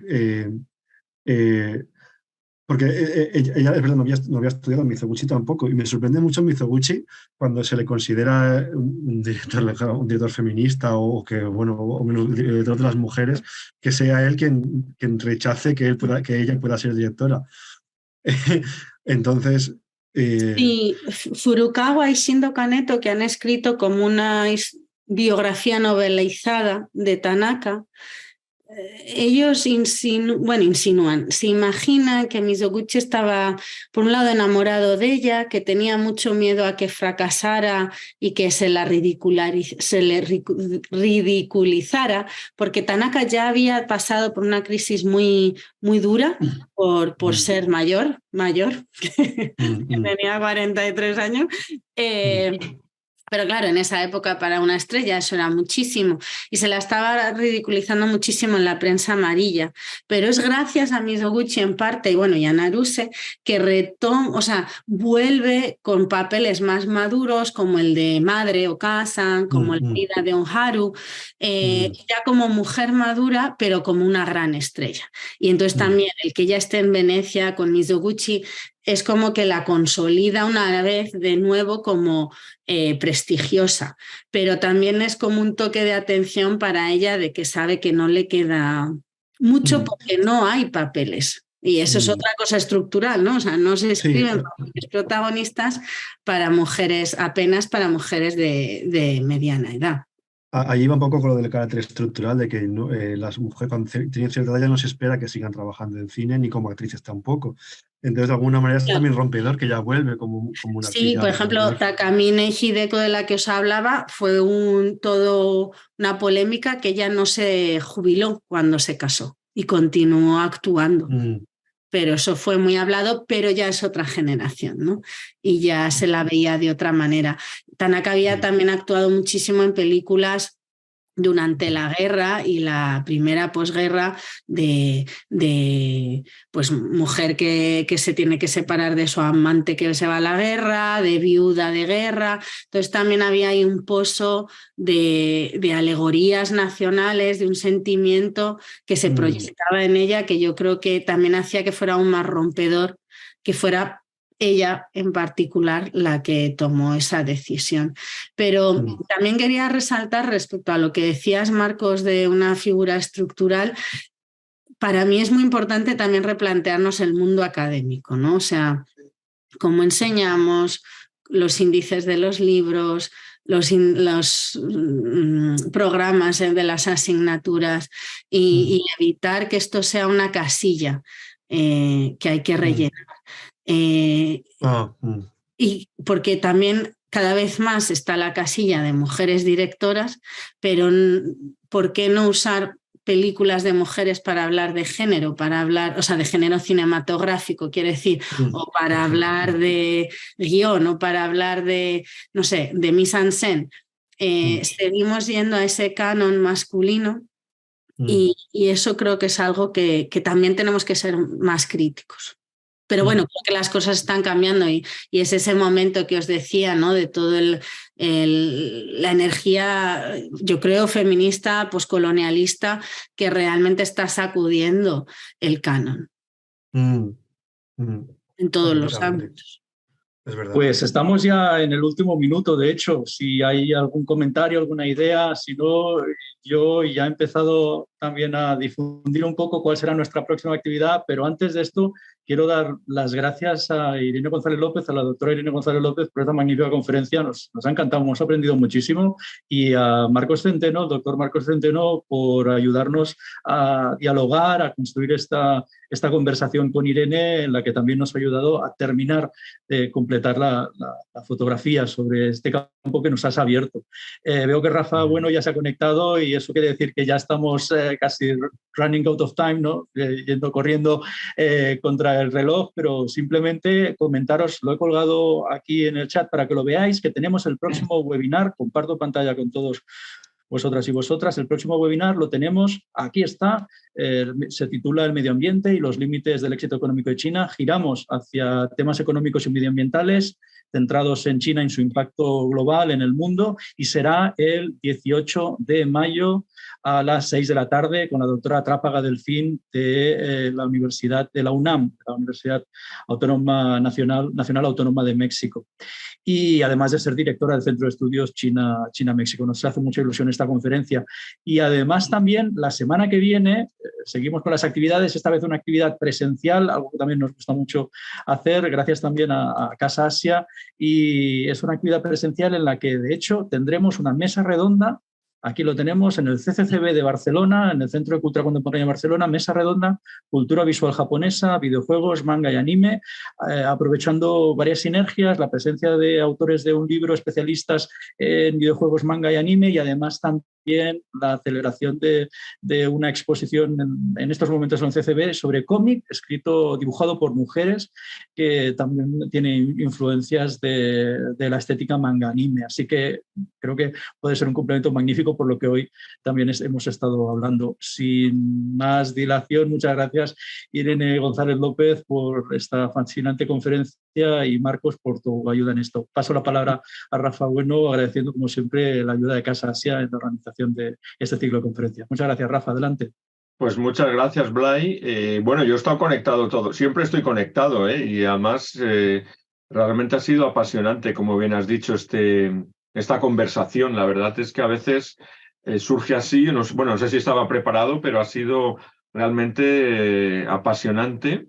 ella es verdad, no había estudiado Mizoguchi tampoco, y me sorprende mucho Mizoguchi cuando se le considera un director feminista o que, bueno, o menos director de las mujeres, que sea él quien rechace que ella pueda ser directora. Entonces... Y Furukawa y Shindo Kaneto, que han escrito como una biografía novelizada de Tanaka, ellos insinúan, se imaginan que Mizoguchi estaba, por un lado, enamorado de ella, que tenía mucho miedo a que fracasara y que se le ridiculizara, porque Tanaka ya había pasado por una crisis muy, muy dura por ser mayor, que tenía 43 años. Pero claro, en esa época para una estrella eso era muchísimo y se la estaba ridiculizando muchísimo en la prensa amarilla. Pero es gracias a Mizoguchi en parte y a Naruse que vuelve con papeles más maduros como el de madre o Kazan, como la vida de Onharu, ya como mujer madura pero como una gran estrella. Y entonces también el que ya esté en Venecia con Mizoguchi es como que la consolida una vez de nuevo como prestigiosa, pero también es como un toque de atención para ella de que sabe que no le queda mucho porque no hay papeles. Y eso es otra cosa estructural, ¿no? O sea, no se escriben papeles protagonistas para mujeres, apenas para mujeres de mediana edad. Allí va un poco con lo del carácter estructural, de que las mujeres cuando tienen cierta edad ya no se espera que sigan trabajando en cine ni como actrices tampoco. Entonces, de alguna manera es también rompedor que ya vuelve como una actriz. Sí, por ejemplo, Takamine Hideko, de la que os hablaba, fue todo una polémica que ella no se jubiló cuando se casó y continuó actuando. Pero eso fue muy hablado, pero ya es otra generación, ¿no? Y ya se la veía de otra manera. Tanaka había también actuado muchísimo en películas durante la guerra y la primera posguerra de pues mujer que se tiene que separar de su amante que se va a la guerra, de viuda de guerra. Entonces también había ahí un pozo de alegorías nacionales, de un sentimiento que se proyectaba en ella, que yo creo que también hacía que fuera aún más rompedor, que fuera ella en particular la que tomó esa decisión. Pero también quería resaltar respecto a lo que decías, Marcos, de una figura estructural. Para mí es muy importante también replantearnos el mundo académico, ¿no? O sea, cómo enseñamos, los índices de los libros, los programas de las asignaturas y evitar que esto sea una casilla que hay que rellenar. Y porque también cada vez más está la casilla de mujeres directoras, pero ¿por qué no usar películas de mujeres para hablar de género, de género cinematográfico, quiere decir, o para hablar de guión, o para hablar de, no sé, de mise en scène? Seguimos yendo a ese canon masculino y eso creo que es algo que también tenemos que ser más críticos. Pero bueno, creo que las cosas están cambiando y es ese momento que os decía, ¿no? De todo la energía, yo creo, feminista, poscolonialista, que realmente está sacudiendo el canon en todos los ámbitos. Es verdad. Pues estamos ya en el último minuto, de hecho, si hay algún comentario, alguna idea, si no, yo ya he empezado también a difundir un poco cuál será nuestra próxima actividad, pero antes de esto quiero dar las gracias a Irene González López, a la doctora Irene González López, por esta magnífica conferencia. Nos ha encantado, hemos aprendido muchísimo, y a Marcos Centeno, doctor Marcos Centeno, por ayudarnos a dialogar, a construir esta conversación con Irene, en la que también nos ha ayudado a terminar de completar la fotografía sobre este campo que nos has abierto. Veo que Rafa, ya se ha conectado, y eso quiere decir que ya estamos casi running out of time, ¿no? Corriendo contra el reloj, pero simplemente comentaros, lo he colgado aquí en el chat para que lo veáis, que tenemos el próximo webinar, comparto pantalla con todos vosotras y vosotras. El próximo webinar lo tenemos, aquí está, se titula El medio ambiente y los límites del éxito económico de China. Giramos hacia temas económicos y medioambientales centrados en China y en su impacto global en el mundo, y será el 18 de mayo a las 6 de la tarde con la doctora Trápaga Delfín de la Universidad de la UNAM, la Universidad Autónoma Nacional Autónoma de México. Y además de ser directora del Centro de Estudios China-México. Nos hace mucha ilusión esta conferencia. Y además también la semana que viene seguimos con las actividades, esta vez una actividad presencial, algo que también nos gusta mucho hacer, gracias también a Casa Asia, y es una actividad presencial en la que de hecho tendremos una mesa redonda. Aquí lo tenemos en el CCCB de Barcelona, en el Centro de Cultura Contemporánea de Barcelona, mesa redonda, cultura visual japonesa, videojuegos, manga y anime, aprovechando varias sinergias, la presencia de autores de un libro, especialistas en videojuegos, manga y anime, y además también la celebración de una exposición en estos momentos en el CCB sobre cómic, dibujado por mujeres, que también tiene influencias de la estética manga-anime. Así que creo que puede ser un complemento magnífico por lo que hoy también hemos estado hablando. Sin más dilación, muchas gracias Irene González López por esta fascinante conferencia y Marcos por tu ayuda en esto. Paso la palabra a Rafa Bueno, agradeciendo como siempre la ayuda de Casa Asia en la organización de este ciclo de conferencias. Muchas gracias, Rafa. Adelante. Pues muchas gracias, Blay. Bueno, yo he estado conectado todo, siempre estoy conectado, y además realmente ha sido apasionante, como bien has dicho, esta conversación. La verdad es que a veces surge así, no sé si estaba preparado, pero ha sido realmente apasionante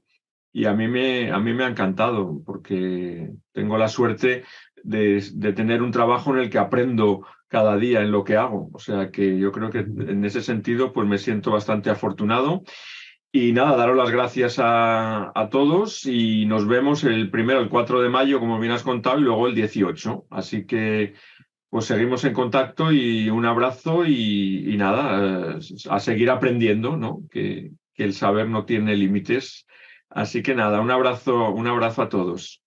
y a mí me ha encantado porque tengo la suerte de tener un trabajo en el que aprendo cada día en lo que hago. O sea que yo creo que en ese sentido pues me siento bastante afortunado. Y nada, daros las gracias a todos y nos vemos el 4 de mayo, como bien has contado, y luego el 18. Así que pues seguimos en contacto y un abrazo y nada, a seguir aprendiendo, ¿no? Que el saber no tiene límites. Así que nada, un abrazo a todos.